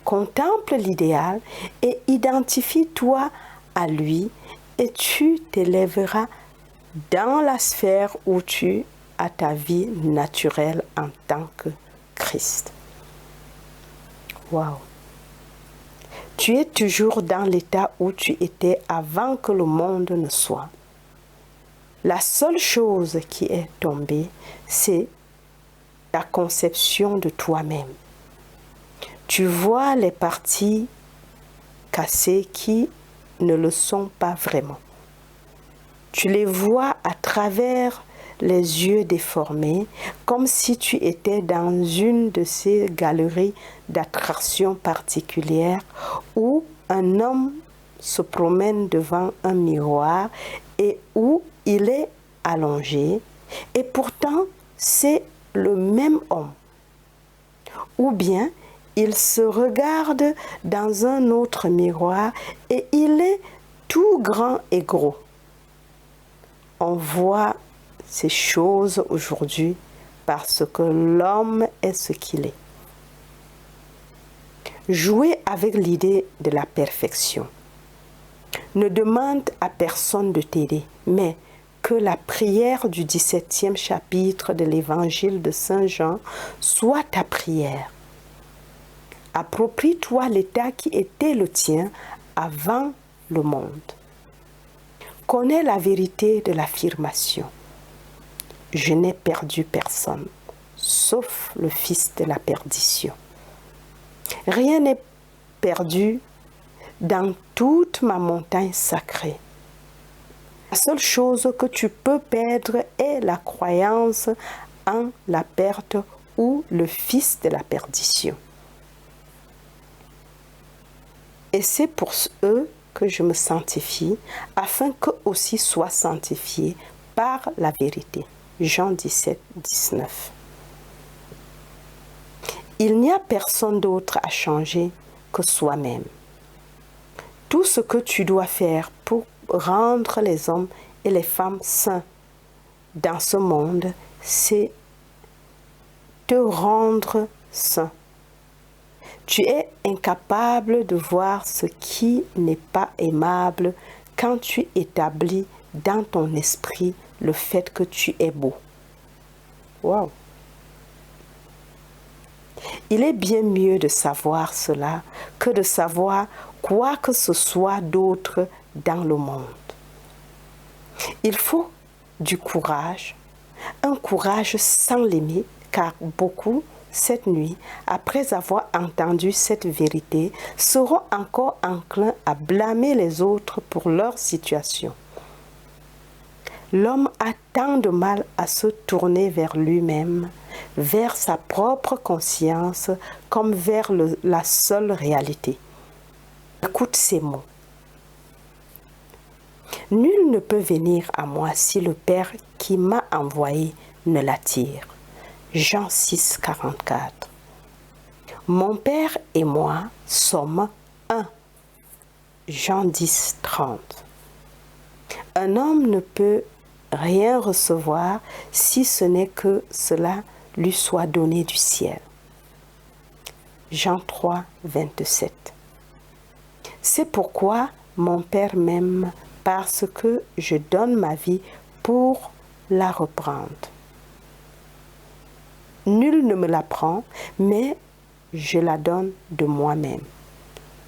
Contemple l'idéal et identifie-toi à lui et tu t'élèveras dans la sphère où tu as ta vie naturelle en tant que Christ. Waouh! Tu es toujours dans l'état où tu étais avant que le monde ne soit. La seule chose qui est tombée, c'est ta conception de toi-même. Tu vois les parties cassées qui ne le sont pas vraiment. Tu les vois à travers les yeux déformés, comme si tu étais dans une de ces galeries d'attraction particulières où un homme se promène devant un miroir et où il est allongé et pourtant c'est le même homme. Ou bien il se regarde dans un autre miroir et il est tout grand et gros. On voit ces choses aujourd'hui parce que l'homme est ce qu'il est. Jouez avec l'idée de la perfection. Ne demande à personne de t'aider, mais que la prière du 17e chapitre de l'évangile de Saint Jean soit ta prière. Approprie-toi l'état qui était le tien avant le monde. Connais la vérité de l'affirmation. Je n'ai perdu personne, sauf le fils de la perdition. Rien n'est perdu dans toute ma montagne sacrée. La seule chose que tu peux perdre est la croyance en la perte ou le fils de la perdition. Et c'est pour eux que je me sanctifie, afin qu'eux aussi soient sanctifiés par la vérité. Jean 17, 19. Il n'y a personne d'autre à changer que soi-même. Tout ce que tu dois faire pour rendre les hommes et les femmes saints dans ce monde, c'est te rendre saint. Tu es incapable de voir ce qui n'est pas aimable quand tu établis dans ton esprit le fait que tu es beau. Wow! Il est bien mieux de savoir cela que de savoir quoi que ce soit d'autre dans le monde. Il faut du courage, un courage sans limite, car beaucoup, cette nuit, après avoir entendu cette vérité, seront encore enclins à blâmer les autres pour leur situation. L'homme a tant de mal à se tourner vers lui-même, vers sa propre conscience, comme vers la seule réalité. Écoute ces mots. Nul ne peut venir à moi si le Père qui m'a envoyé ne l'attire. Jean 6, 44. Mon Père et moi sommes un. Jean 10, 30. Un homme ne peut rien recevoir si ce n'est que cela lui soit donné du ciel. Jean 3, 27. C'est pourquoi mon Père m'aime, parce que je donne ma vie pour la reprendre. Nul ne me la prend, mais je la donne de moi-même.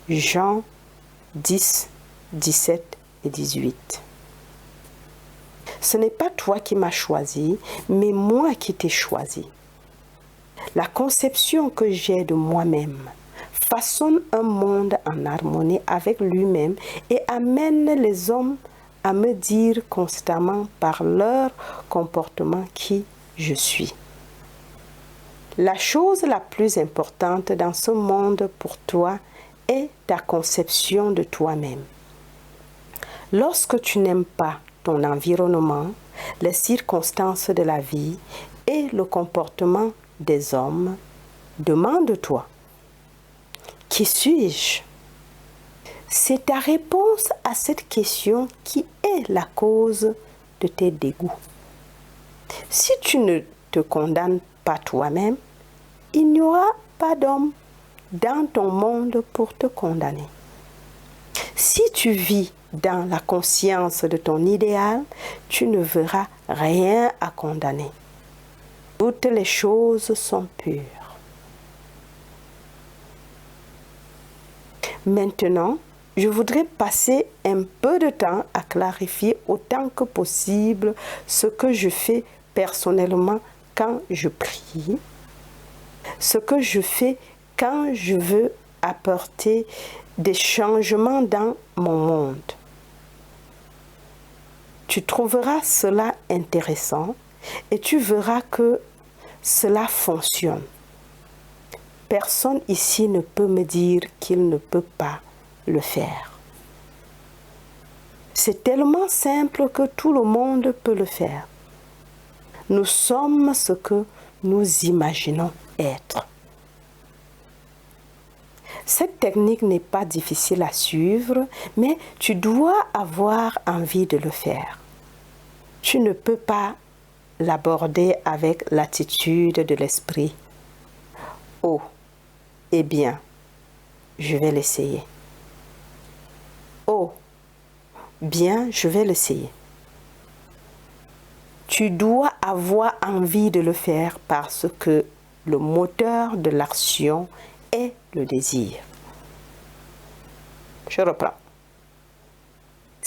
Jean 10, 17 et 18. Ce n'est pas toi qui m'as choisi, mais moi qui t'ai choisi. La conception que j'ai de moi-même façonne un monde en harmonie avec lui-même et amène les hommes à me dire constamment par leur comportement qui je suis. La chose la plus importante dans ce monde pour toi est ta conception de toi-même. Lorsque tu n'aimes pas ton environnement, les circonstances de la vie et le comportement des hommes, demande-toi, qui suis-je? C'est ta réponse à cette question qui est la cause de tes dégoûts. Si tu ne te condamnes pas toi-même, il n'y aura pas d'homme dans ton monde pour te condamner. Si tu vis dans la conscience de ton idéal, tu ne verras rien à condamner. Toutes les choses sont pures. Maintenant, je voudrais passer un peu de temps à clarifier autant que possible ce que je fais personnellement quand je prie, ce que je fais quand je veux apporter des changements dans mon monde. Tu trouveras cela intéressant et tu verras que cela fonctionne. Personne ici ne peut me dire qu'il ne peut pas le faire. C'est tellement simple que tout le monde peut le faire. Nous sommes ce que nous imaginons être. Cette technique n'est pas difficile à suivre, mais tu dois avoir envie de le faire. Tu ne peux pas l'aborder avec l'attitude de l'esprit. Oh, eh bien, je vais l'essayer. Oh, bien, je vais l'essayer. Tu dois avoir envie de le faire parce que le moteur de l'action est le désir. Je reprends.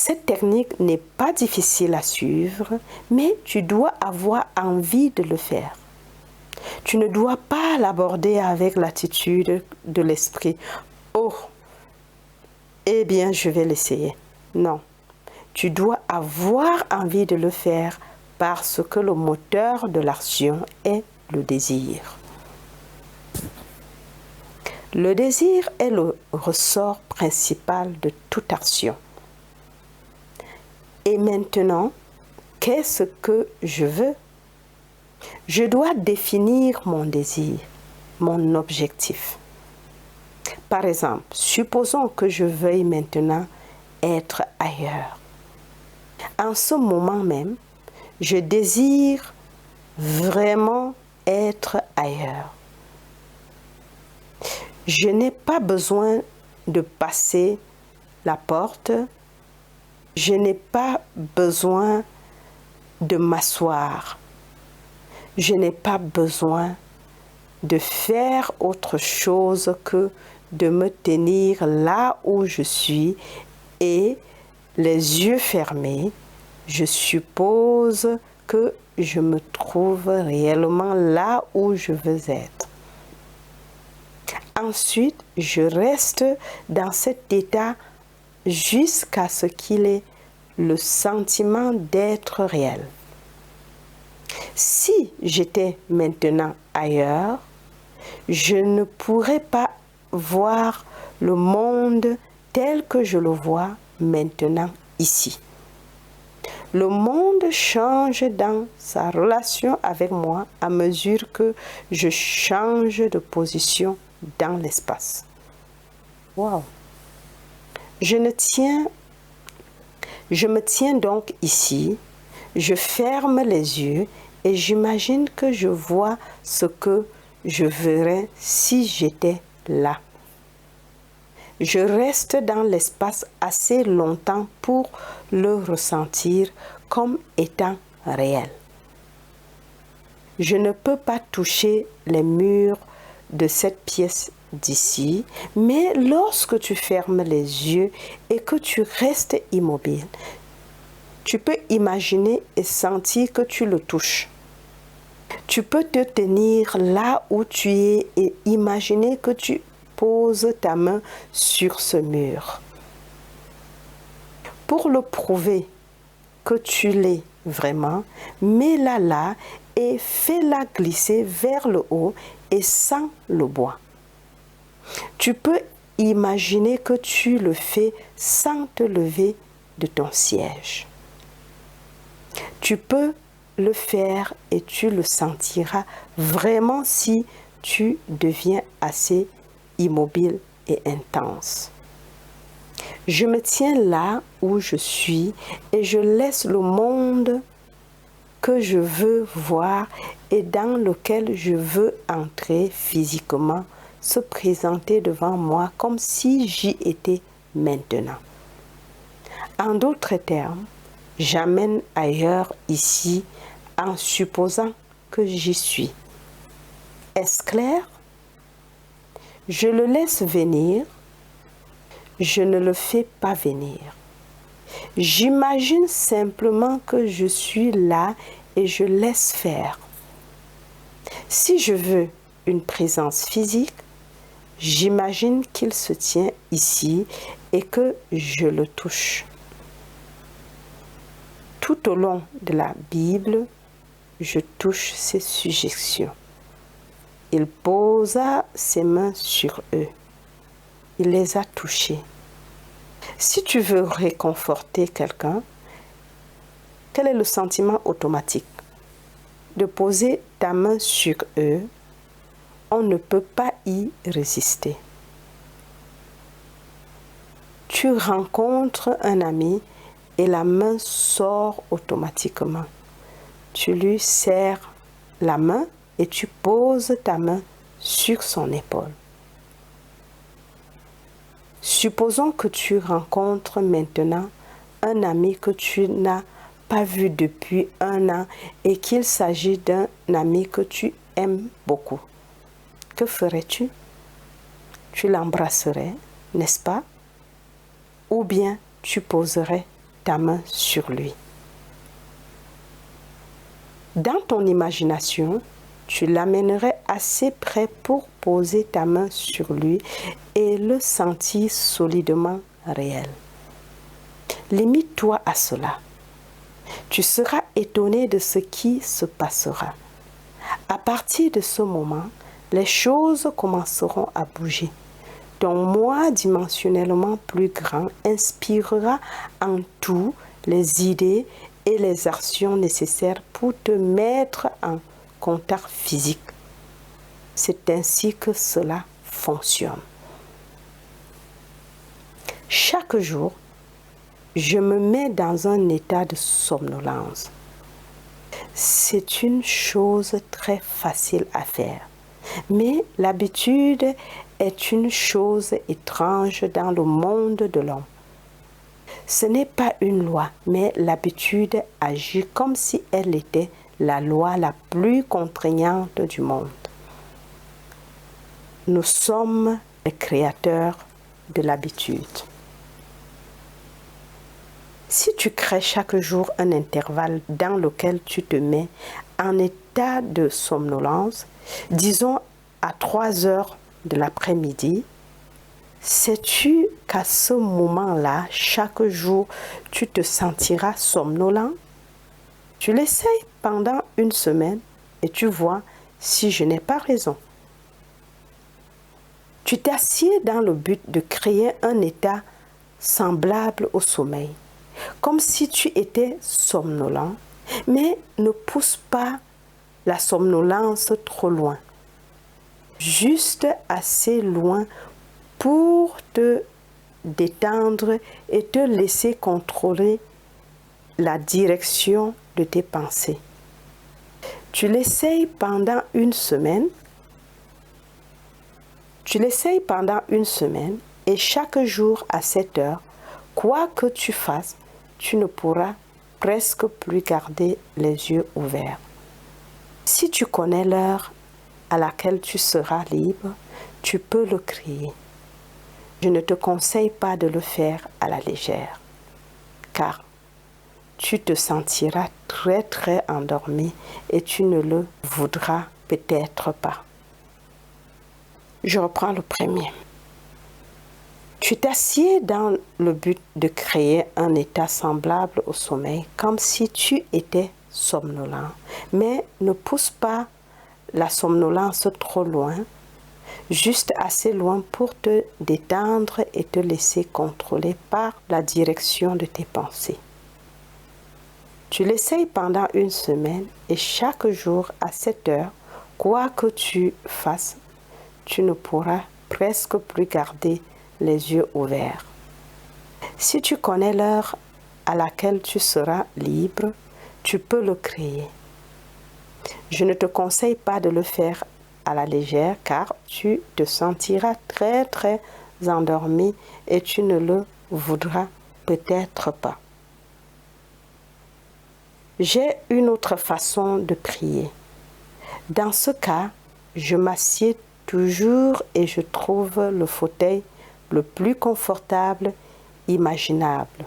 Cette technique n'est pas difficile à suivre, mais tu dois avoir envie de le faire. Tu ne dois pas l'aborder avec l'attitude de l'esprit. Oh, eh bien, je vais l'essayer. Non, tu dois avoir envie de le faire parce que le moteur de l'action est le désir. Le désir est le ressort principal de toute action. Et maintenant, qu'est-ce que je veux? Je dois définir mon désir, mon objectif. Par exemple, supposons que je veuille maintenant être ailleurs. En ce moment même, je désire vraiment être ailleurs. Je n'ai pas besoin de passer la porte. Je n'ai pas besoin de m'asseoir. Je n'ai pas besoin de faire autre chose que de me tenir là où je suis et les yeux fermés. Je suppose que je me trouve réellement là où je veux être. Ensuite, je reste dans cet état jusqu'à ce qu'il ait le sentiment d'être réel. Si j'étais maintenant ailleurs, je ne pourrais pas voir le monde tel que je le vois maintenant ici. Le monde change dans sa relation avec moi à mesure que je change de position dans l'espace. Wow! Je me tiens donc ici, je ferme les yeux et j'imagine que je vois ce que je verrais si j'étais là. Je reste dans l'espace assez longtemps pour le ressentir comme étant réel. Je ne peux pas toucher les murs de cette pièce d'ici, mais lorsque tu fermes les yeux et que tu restes immobile, tu peux imaginer et sentir que tu le touches. Tu peux te tenir là où tu es et imaginer que tu poses ta main sur ce mur. Pour le prouver que tu l'es vraiment, mets-la là et fais-la glisser vers le haut et sens le bois. Tu peux imaginer que tu le fais sans te lever de ton siège. Tu peux le faire et tu le sentiras vraiment si tu deviens assez immobile et intense. Je me tiens là où je suis et je laisse le monde que je veux voir et dans lequel je veux entrer physiquement se présenter devant moi comme si j'y étais maintenant. En d'autres termes, j'amène ailleurs ici en supposant que j'y suis. Est-ce clair? Je le laisse venir, je ne le fais pas venir. J'imagine simplement que je suis là et je laisse faire. Si je veux une présence physique, j'imagine qu'il se tient ici et que je le touche. Tout au long de la Bible, je touche ces suggestions. Il posa ses mains sur eux. Il les a touchés. Si tu veux réconforter quelqu'un, quel est le sentiment automatique? De poser ta main sur eux, on ne peut pas y résister. Tu rencontres un ami et la main sort automatiquement. Tu lui serres la main et tu poses ta main sur son épaule. Supposons que tu rencontres maintenant un ami que tu n'as pas vu depuis 1 an et qu'il s'agit d'un ami que tu aimes beaucoup. Que ferais-tu? Tu l'embrasserais, n'est-ce pas? Ou bien tu poserais ta main sur lui. Dans ton imagination, tu l'amènerais assez près pour poser ta main sur lui et le sentir solidement réel. Limite-toi à cela. Tu seras étonné de ce qui se passera. À partir de ce moment, les choses commenceront à bouger. Ton moi dimensionnellement plus grand inspirera en tout les idées et les actions nécessaires pour te mettre en contact physique. C'est ainsi que cela fonctionne. Chaque jour, je me mets dans un état de somnolence. C'est une chose très facile à faire, mais l'habitude est une chose étrange dans le monde de l'homme. Ce n'est pas une loi, mais l'habitude agit comme si elle était la loi la plus contraignante du monde. Nous sommes les créateurs de l'habitude. Si tu crées chaque jour un intervalle dans lequel tu te mets en état de somnolence, disons à 3 heures de l'après-midi, sais-tu qu'à ce moment-là, chaque jour, tu te sentiras somnolent? Tu l'essayes pendant une semaine et tu vois si je n'ai pas raison. Tu t'assieds dans le but de créer un état semblable au sommeil, comme si tu étais somnolent, mais ne pousse pas la somnolence trop loin, juste assez loin pour te détendre et te laisser contrôler la direction de tes pensées. Tu l'essayes pendant une semaine. Et chaque jour à 7 heures, quoi que tu fasses, tu ne pourras presque plus garder les yeux ouverts. Si tu connais l'heure à laquelle tu seras libre, tu peux le créer. Je ne te conseille pas de le faire à la légère, car tu te sentiras très très endormi et tu ne le voudras peut-être pas. Je reprends le premier. Tu t'assieds dans le but de créer un état semblable au sommeil, comme si tu étais somnolent, mais ne pousse pas la somnolence trop loin, juste assez loin pour te détendre et te laisser contrôler par la direction de tes pensées. Tu l'essayes pendant une semaine et chaque jour à 7 heures, quoi que tu fasses, tu ne pourras presque plus garder les yeux ouverts. Si tu connais l'heure à laquelle tu seras libre, tu peux le créer. Je ne te conseille pas de le faire à la légère car tu te sentiras très très endormi et tu ne le voudras peut-être pas. J'ai une autre façon de prier. Dans ce cas, je m'assieds toujours et je trouve le fauteuil le plus confortable imaginable,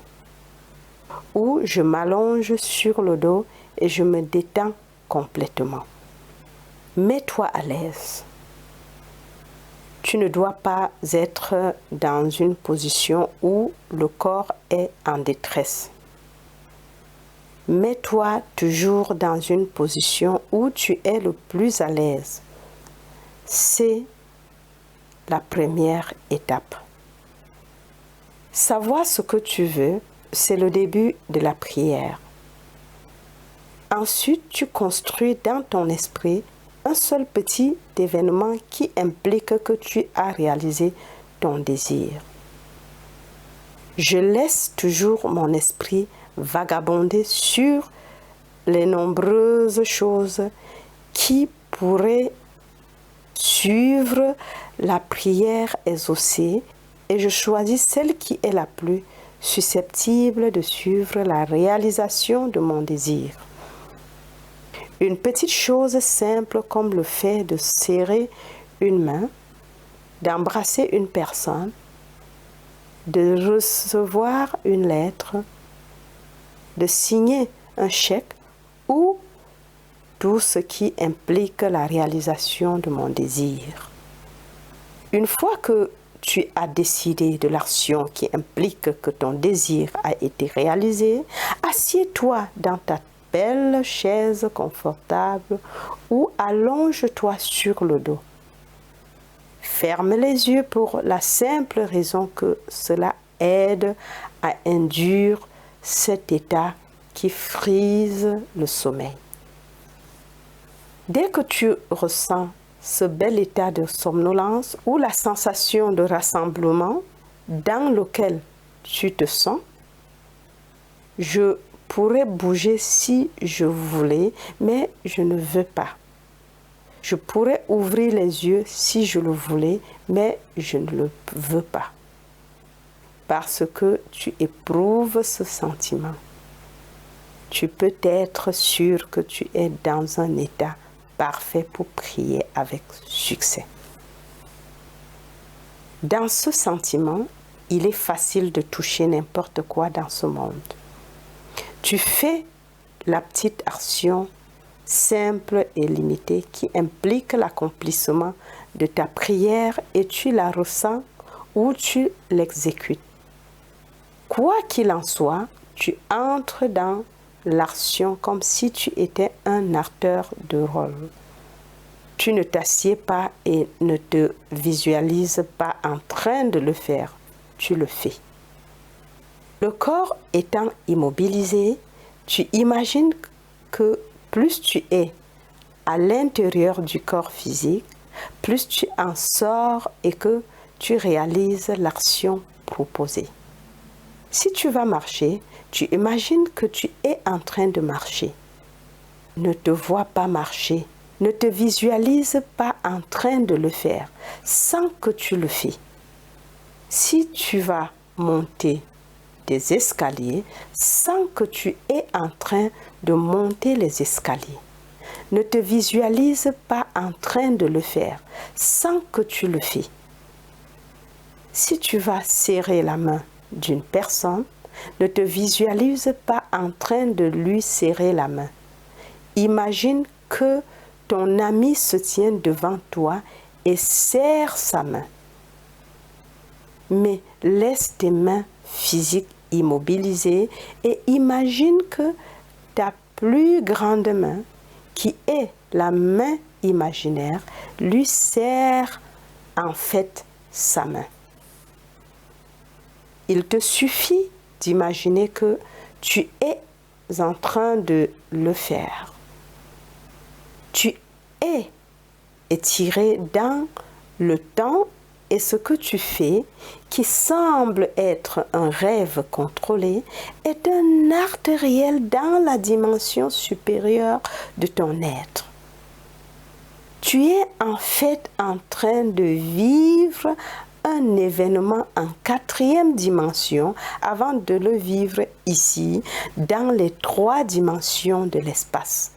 où je m'allonge sur le dos et je me détends complètement. Mets-toi à l'aise. Tu ne dois pas être dans une position où le corps est en détresse. Mets-toi toujours dans une position où tu es le plus à l'aise. C'est la première étape. Savoir ce que tu veux, c'est le début de la prière. Ensuite, tu construis dans ton esprit un seul petit événement qui implique que tu as réalisé ton désir. Je laisse toujours mon esprit vagabonder sur les nombreuses choses qui pourraient suivre la prière exaucée et je choisis celle qui est la plus susceptible de suivre la réalisation de mon désir. Une petite chose simple comme le fait de serrer une main, d'embrasser une personne, de recevoir une lettre, de signer un chèque ou tout ce qui implique la réalisation de mon désir. Une fois que tu as décidé de l'action qui implique que ton désir a été réalisé, assieds-toi dans ta belle chaise confortable ou allonge-toi sur le dos. Ferme les yeux pour la simple raison que cela aide à induire cet état qui frise le sommeil. Dès que tu ressens ce bel état de somnolence ou la sensation de rassemblement dans lequel tu te sens, je pourrais bouger si je voulais, mais je ne veux pas. Je pourrais ouvrir les yeux si je le voulais, mais je ne le veux pas. Parce que tu éprouves ce sentiment, tu peux être sûr que tu es dans un état parfait pour prier avec succès. Dans ce sentiment, il est facile de toucher n'importe quoi dans ce monde. Tu fais la petite action simple et limitée qui implique l'accomplissement de ta prière et tu la ressens ou tu l'exécutes. Quoi qu'il en soit, tu entres dans l'action comme si tu étais un acteur de rôle. Tu ne t'assieds pas et ne te visualises pas en train de le faire, tu le fais. Le corps étant immobilisé, tu imagines que plus tu es à l'intérieur du corps physique, plus tu en sors et que tu réalises l'action proposée. Si tu vas marcher, tu imagines que tu es en train de marcher. Ne te vois pas marcher, ne te visualise pas en train de le faire, sans que tu le fais. Si tu vas monter des escaliers, sans que tu es en train de monter les escaliers, ne te visualise pas en train de le faire, sans que tu le fais. Si tu vas serrer la main d'une personne, ne te visualise pas en train de lui serrer la main. Imagine que ton ami se tient devant toi et serre sa main. Mais laisse tes mains physiques immobilisées et imagine que ta plus grande main, qui est la main imaginaire, lui serre en fait sa main. Il te suffit d'imaginer que tu es en train de le faire. Tu es étiré dans le temps et ce que tu fais, qui semble être un rêve contrôlé, est un acte réel dans la dimension supérieure de ton être. Tu es en fait en train de vivre un événement en 4e dimension avant de le vivre ici, dans les 3 dimensions de l'espace.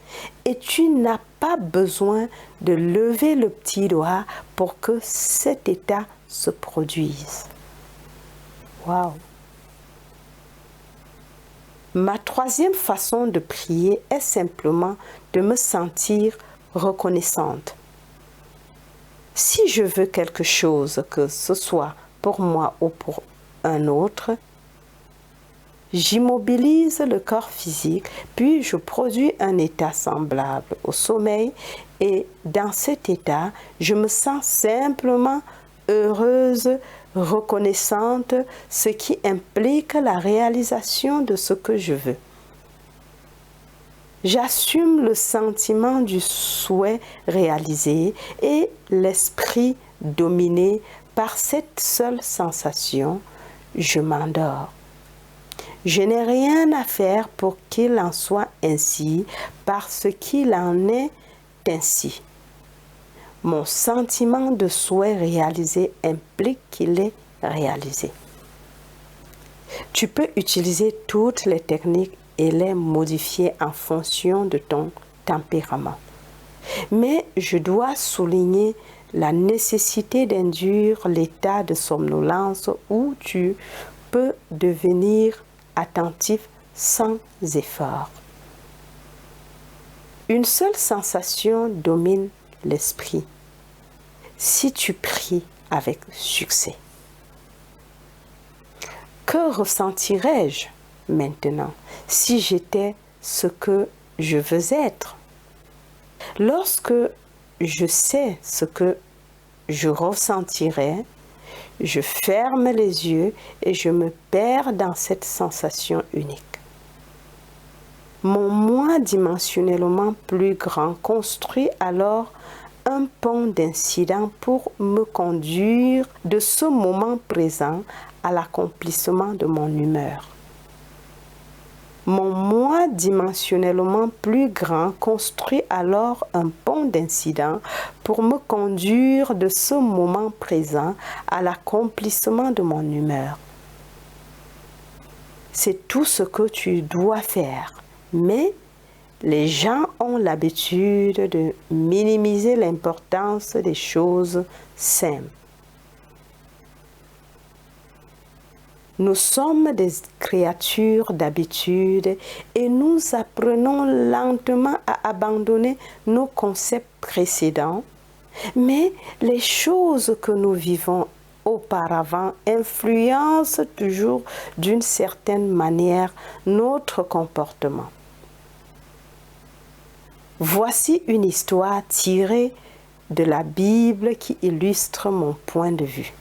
Et tu n'as pas besoin de lever le petit doigt pour que cet état se produise. Waouh! Ma 3e façon de prier est simplement de me sentir reconnaissante. Si je veux quelque chose, que ce soit pour moi ou pour un autre, j'immobilise le corps physique, puis je produis un état semblable au sommeil et dans cet état, je me sens simplement heureuse, reconnaissante, ce qui implique la réalisation de ce que je veux. J'assume le sentiment du souhait réalisé et l'esprit dominé par cette seule sensation, je m'endors. Je n'ai rien à faire pour qu'il en soit ainsi parce qu'il en est ainsi. Mon sentiment de souhait réalisé implique qu'il est réalisé. Tu peux utiliser toutes les techniques et les modifier en fonction de ton tempérament. Mais je dois souligner la nécessité d'induire l'état de somnolence où tu peux devenir attentif sans effort. Une seule sensation domine l'esprit. Si tu pries avec succès, que ressentirais-je maintenant si j'étais ce que je veux être? Lorsque je sais ce que je ressentirai, je ferme les yeux et je me perds dans cette sensation unique. Mon moi dimensionnellement plus grand construit alors un pont d'incident pour me conduire de ce moment présent à l'accomplissement de mon humeur. Mon moi dimensionnellement plus grand construit alors un pont d'incident pour me conduire de ce moment présent à l'accomplissement de mon humeur. C'est tout ce que tu dois faire, mais les gens ont l'habitude de minimiser l'importance des choses simples. Nous sommes des créatures d'habitude et nous apprenons lentement à abandonner nos concepts précédents, mais les choses que nous vivons auparavant influencent toujours d'une certaine manière notre comportement. Voici une histoire tirée de la Bible qui illustre mon point de vue.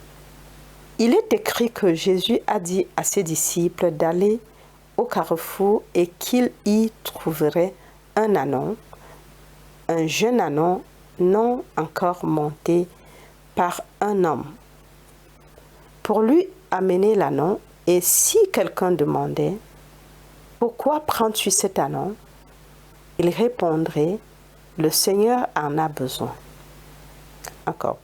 Il est écrit que Jésus a dit à ses disciples d'aller au carrefour et qu'il y trouverait un ânon, un jeune ânon non encore monté par un homme, pour lui amener l'ânon. Et si quelqu'un demandait « Pourquoi prends-tu cet ânon ?» il répondrait « Le Seigneur en a besoin. » Encore.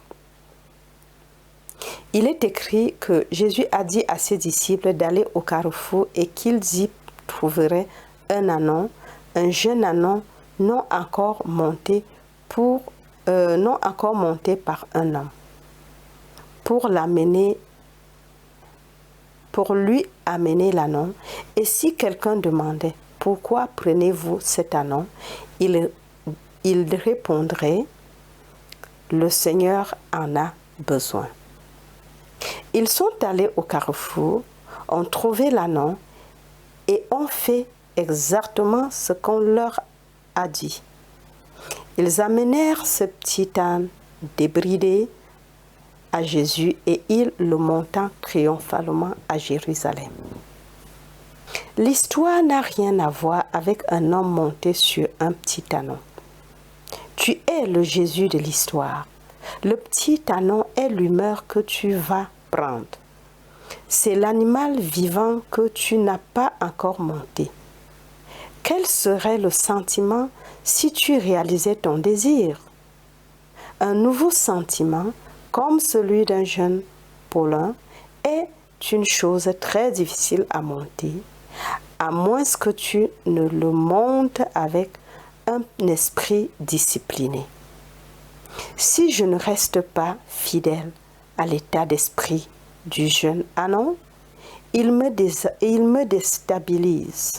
Il est écrit que Jésus a dit à ses disciples d'aller au carrefour et qu'ils y trouveraient un ânon, un jeune ânon non encore monté par un homme, pour lui amener l'ânon. Et si quelqu'un demandait « Pourquoi prenez-vous cet ânon ?» il répondrait « Le Seigneur en a besoin. » Ils sont allés au carrefour, ont trouvé l'ânon et ont fait exactement ce qu'on leur a dit. Ils amenèrent ce petit âne débridé à Jésus et il le monta triomphalement à Jérusalem. L'histoire n'a rien à voir avec un homme monté sur un petit ânon. Tu es le Jésus de l'histoire. Le petit ânon est l'humeur que tu vas prendre. C'est l'animal vivant que tu n'as pas encore monté. Quel serait le sentiment si tu réalisais ton désir? Un nouveau sentiment, comme celui d'un jeune poulain, est une chose très difficile à monter, à moins que tu ne le montes avec un esprit discipliné. Si je ne reste pas fidèle à l'état d'esprit du jeune ânon, il me déstabilise.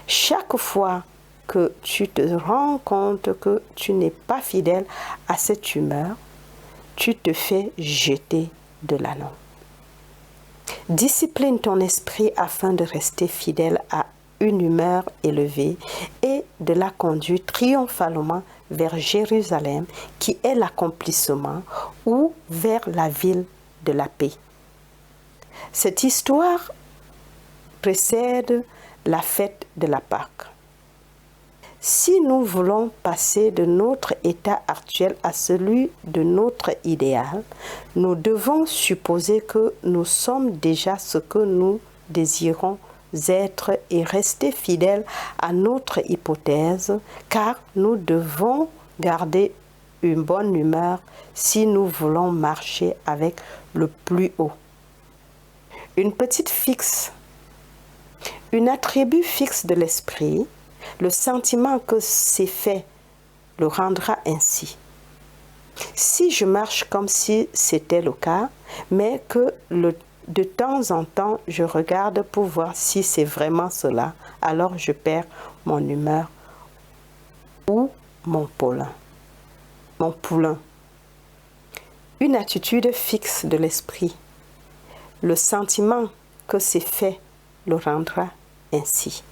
Chaque fois que tu te rends compte que tu n'es pas fidèle à cette humeur, tu te fais jeter de l'ânon. Discipline ton esprit afin de rester fidèle à une humeur élevée et de la conduire triomphalement vers Jérusalem, qui est l'accomplissement, ou vers la ville de la paix. Cette histoire précède la fête de la Pâque. Si nous voulons passer de notre état actuel à celui de notre idéal, nous devons supposer que nous sommes déjà ce que nous désirons être et rester fidèles à notre hypothèse, car nous devons garder une bonne humeur si nous voulons marcher avec le plus haut. Un attribut fixe de l'esprit, le sentiment que c'est fait le rendra ainsi. Si je marche comme si c'était le cas, mais que le de temps en temps, je regarde pour voir si c'est vraiment cela, alors je perds mon humeur ou mon poulain. Une attitude fixe de l'esprit. Le sentiment que c'est fait le rendra ainsi.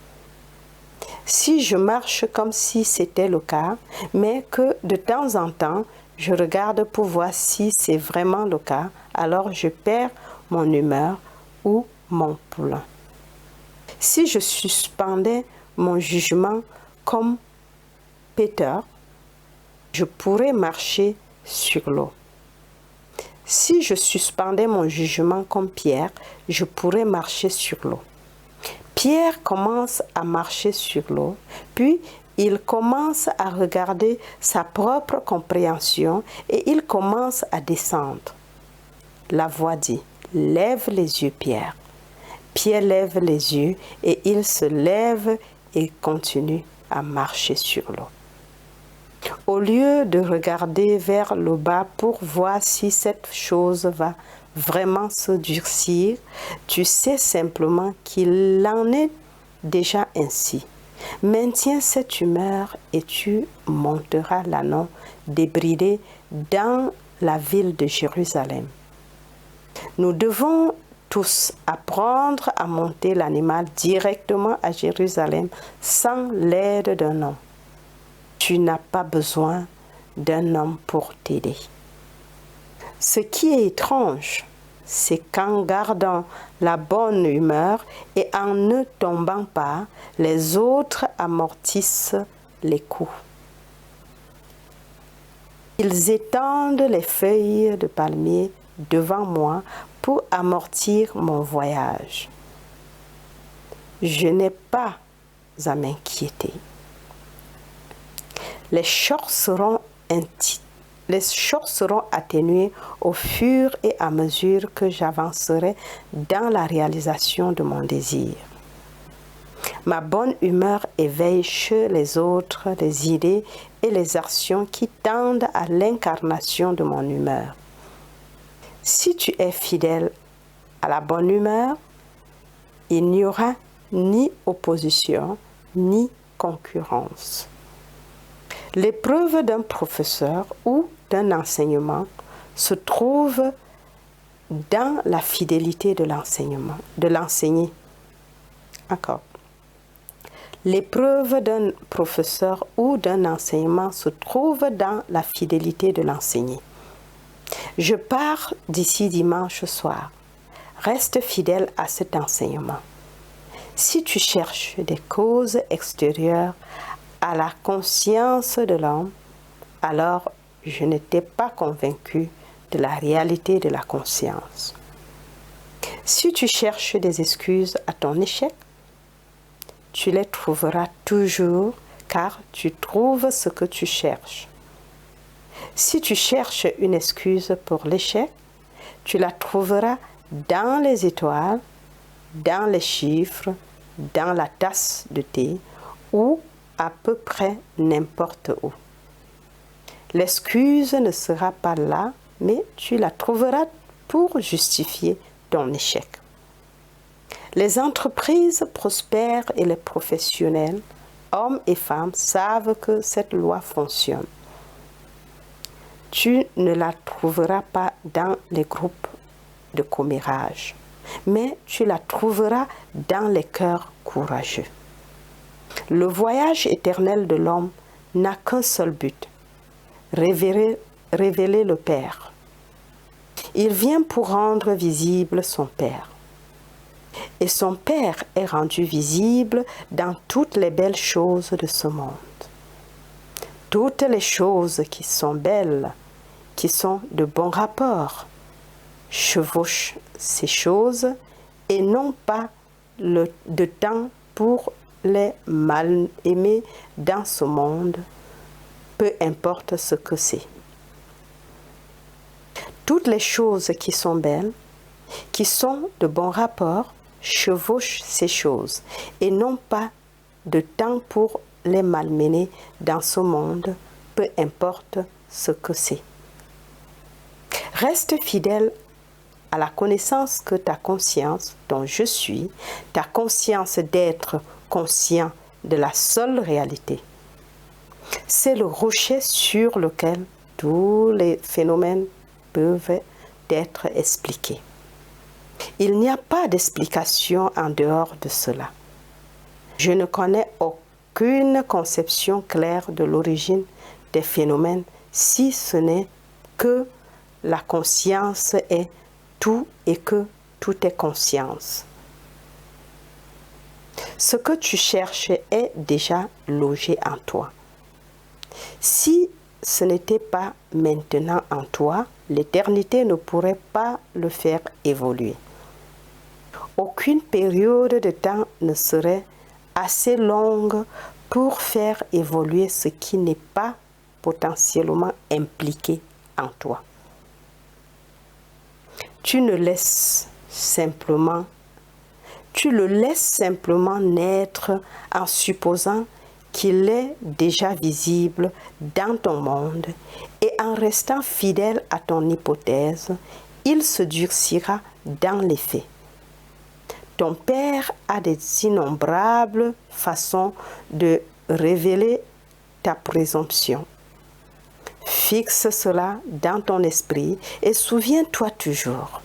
Si je marche comme si c'était le cas, mais que de temps en temps, je regarde pour voir si c'est vraiment le cas, alors je perds mon humeur ou mon poulain. Si je suspendais mon jugement comme Peter, je pourrais marcher sur l'eau. Si je suspendais mon jugement comme Pierre, je pourrais marcher sur l'eau. Pierre commence à marcher sur l'eau, puis il commence à regarder sa propre compréhension et il commence à descendre. La voix dit, « Lève les yeux, Pierre. » Pierre lève les yeux et il se lève et continue à marcher sur l'eau. Au lieu de regarder vers le bas pour voir si cette chose va vraiment se durcir, tu sais simplement qu'il en est déjà ainsi. Maintiens cette humeur et tu monteras l'ânon débridé dans la ville de Jérusalem. Nous devons tous apprendre à monter l'animal directement à Jérusalem sans l'aide d'un homme. Tu n'as pas besoin d'un homme pour t'aider. Ce qui est étrange, c'est qu'en gardant la bonne humeur et en ne tombant pas, les autres amortissent les coups. Ils étendent les feuilles de palmier devant moi pour amortir mon voyage. Je n'ai pas à m'inquiéter. Les chocs seront atténués au fur et à mesure que j'avancerai dans la réalisation de mon désir. Ma bonne humeur éveille chez les autres les idées et les actions qui tendent à l'incarnation de mon humeur. Si tu es fidèle à la bonne humeur, il n'y aura ni opposition ni concurrence. L'épreuve d'un professeur ou d'un enseignement se trouve dans la fidélité de l'enseigné. D'accord. L'épreuve d'un professeur ou d'un enseignement se trouve dans la fidélité de l'enseigné. Je pars d'ici dimanche soir. Reste fidèle à cet enseignement. Si tu cherches des causes extérieures à la conscience de l'homme, alors je n'étais pas convaincu de la réalité de la conscience. Si tu cherches des excuses à ton échec, tu les trouveras toujours car tu trouves ce que tu cherches. Si tu cherches une excuse pour l'échec, tu la trouveras dans les étoiles, dans les chiffres, dans la tasse de thé ou à peu près n'importe où. L'excuse ne sera pas là, mais tu la trouveras pour justifier ton échec. Les entreprises prospèrent et les professionnels, hommes et femmes, savent que cette loi fonctionne. Tu ne la trouveras pas dans les groupes de commérage, mais tu la trouveras dans les cœurs courageux. Le voyage éternel de l'homme n'a qu'un seul but, révéler le Père. Il vient pour rendre visible son Père. Et son Père est rendu visible dans toutes les belles choses de ce monde. Toutes les choses qui sont belles, qui sont de bon rapport, chevauchent ces choses et n'ont pas de temps pour les mal aimés dans ce monde, peu importe ce que c'est. Toutes les choses qui sont belles, qui sont de bon rapport, chevauchent ces choses et n'ont pas de temps pour les malmener dans ce monde, peu importe ce que c'est. Reste fidèle à la connaissance que ta conscience, dont je suis, ta conscience d'être conscient de la seule réalité. C'est le rocher sur lequel tous les phénomènes peuvent être expliqués. Il n'y a pas d'explication en dehors de cela. Je ne connais aucune conception claire de l'origine des phénomènes si ce n'est que la conscience est tout et que tout est conscience. Ce que tu cherches est déjà logé en toi. Si ce n'était pas maintenant en toi, l'éternité ne pourrait pas le faire évoluer. Aucune période de temps ne serait assez longue pour faire évoluer ce qui n'est pas potentiellement impliqué en toi. Tu le laisses simplement naître en supposant qu'il est déjà visible dans ton monde et en restant fidèle à ton hypothèse, il se durcira dans les faits. Ton Père a des innombrables façons de révéler ta présomption. Fixe cela dans ton esprit et souviens-toi toujours.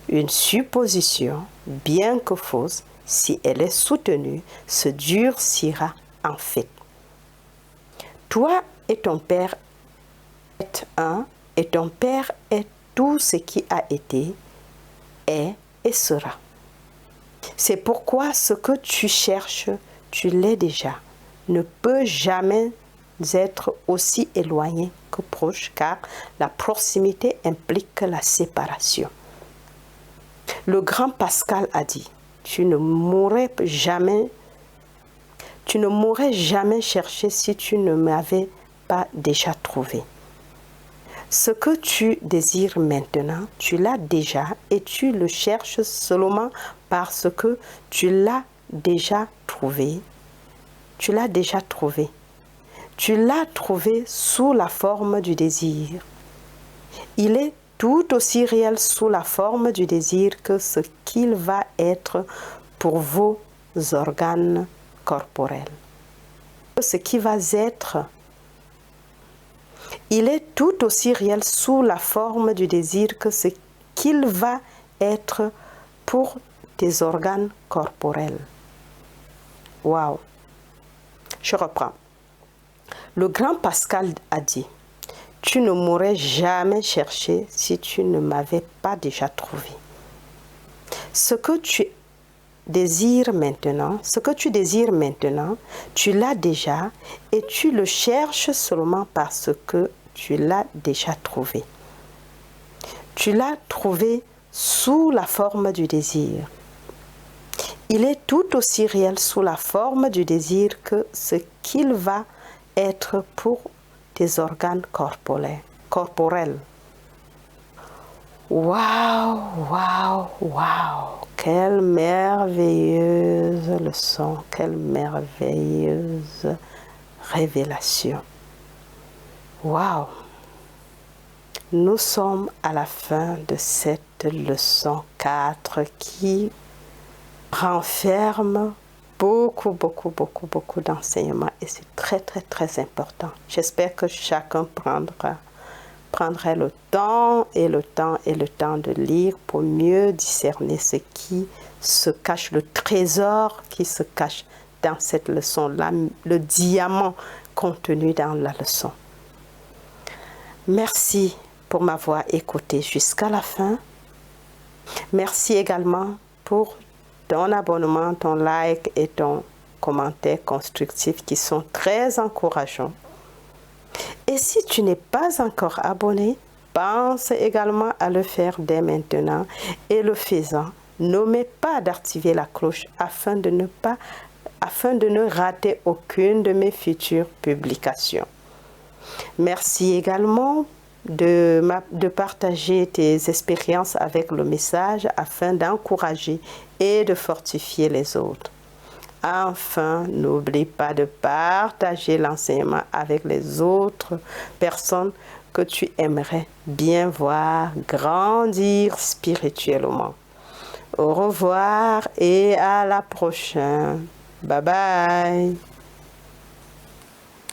Une supposition, bien que fausse, si elle est soutenue, se durcira en fait. Toi et ton Père êtes un, et ton Père est tout ce qui a été, est et sera. C'est pourquoi ce que tu cherches, tu l'es déjà, ne peut jamais être aussi éloigné que proche, car la proximité implique la séparation. Le grand Pascal a dit, tu ne m'aurais jamais cherché si tu ne m'avais pas déjà trouvé. Ce que tu désires maintenant, tu l'as déjà et tu le cherches seulement parce que tu l'as déjà trouvé. Tu l'as déjà trouvé. Tu l'as trouvé sous la forme du désir. Il est tout aussi réel sous la forme du désir que ce qu'il va être pour vos organes corporels. Ce qui va être, il est tout aussi réel sous la forme du désir que ce qu'il va être pour tes organes corporels. Waouh! Je reprends. Le grand Pascal a dit, tu ne m'aurais jamais cherché si tu ne m'avais pas déjà trouvé. Ce que tu désires maintenant, tu l'as déjà et tu le cherches seulement parce que tu l'as déjà trouvé. Tu l'as trouvé sous la forme du désir. Il est tout aussi réel sous la forme du désir que ce qu'il va être pour tes organes corporels. Waouh, waouh, waouh! Quelle merveilleuse leçon, quelle merveilleuse révélation. Waouh! Nous sommes à la fin de cette leçon 4 qui renferme beaucoup d'enseignements et c'est très important. J'espère que chacun prendrait le temps de lire pour mieux discerner ce qui se cache, le trésor qui se cache dans cette leçon, le diamant contenu dans la leçon. Merci pour m'avoir écouté jusqu'à la fin. Merci également pour ton abonnement, ton like et ton commentaire constructif qui sont très encourageants. Et si tu n'es pas encore abonné, pense également à le faire dès maintenant et le faisant, n'oublie pas d'activer la cloche afin de ne rater aucune de mes futures publications. Merci également de partager tes expériences avec le message afin d'encourager et de fortifier les autres. Enfin, n'oublie pas de partager l'enseignement avec les autres personnes que tu aimerais bien voir grandir spirituellement. Au revoir et à la prochaine. Bye bye.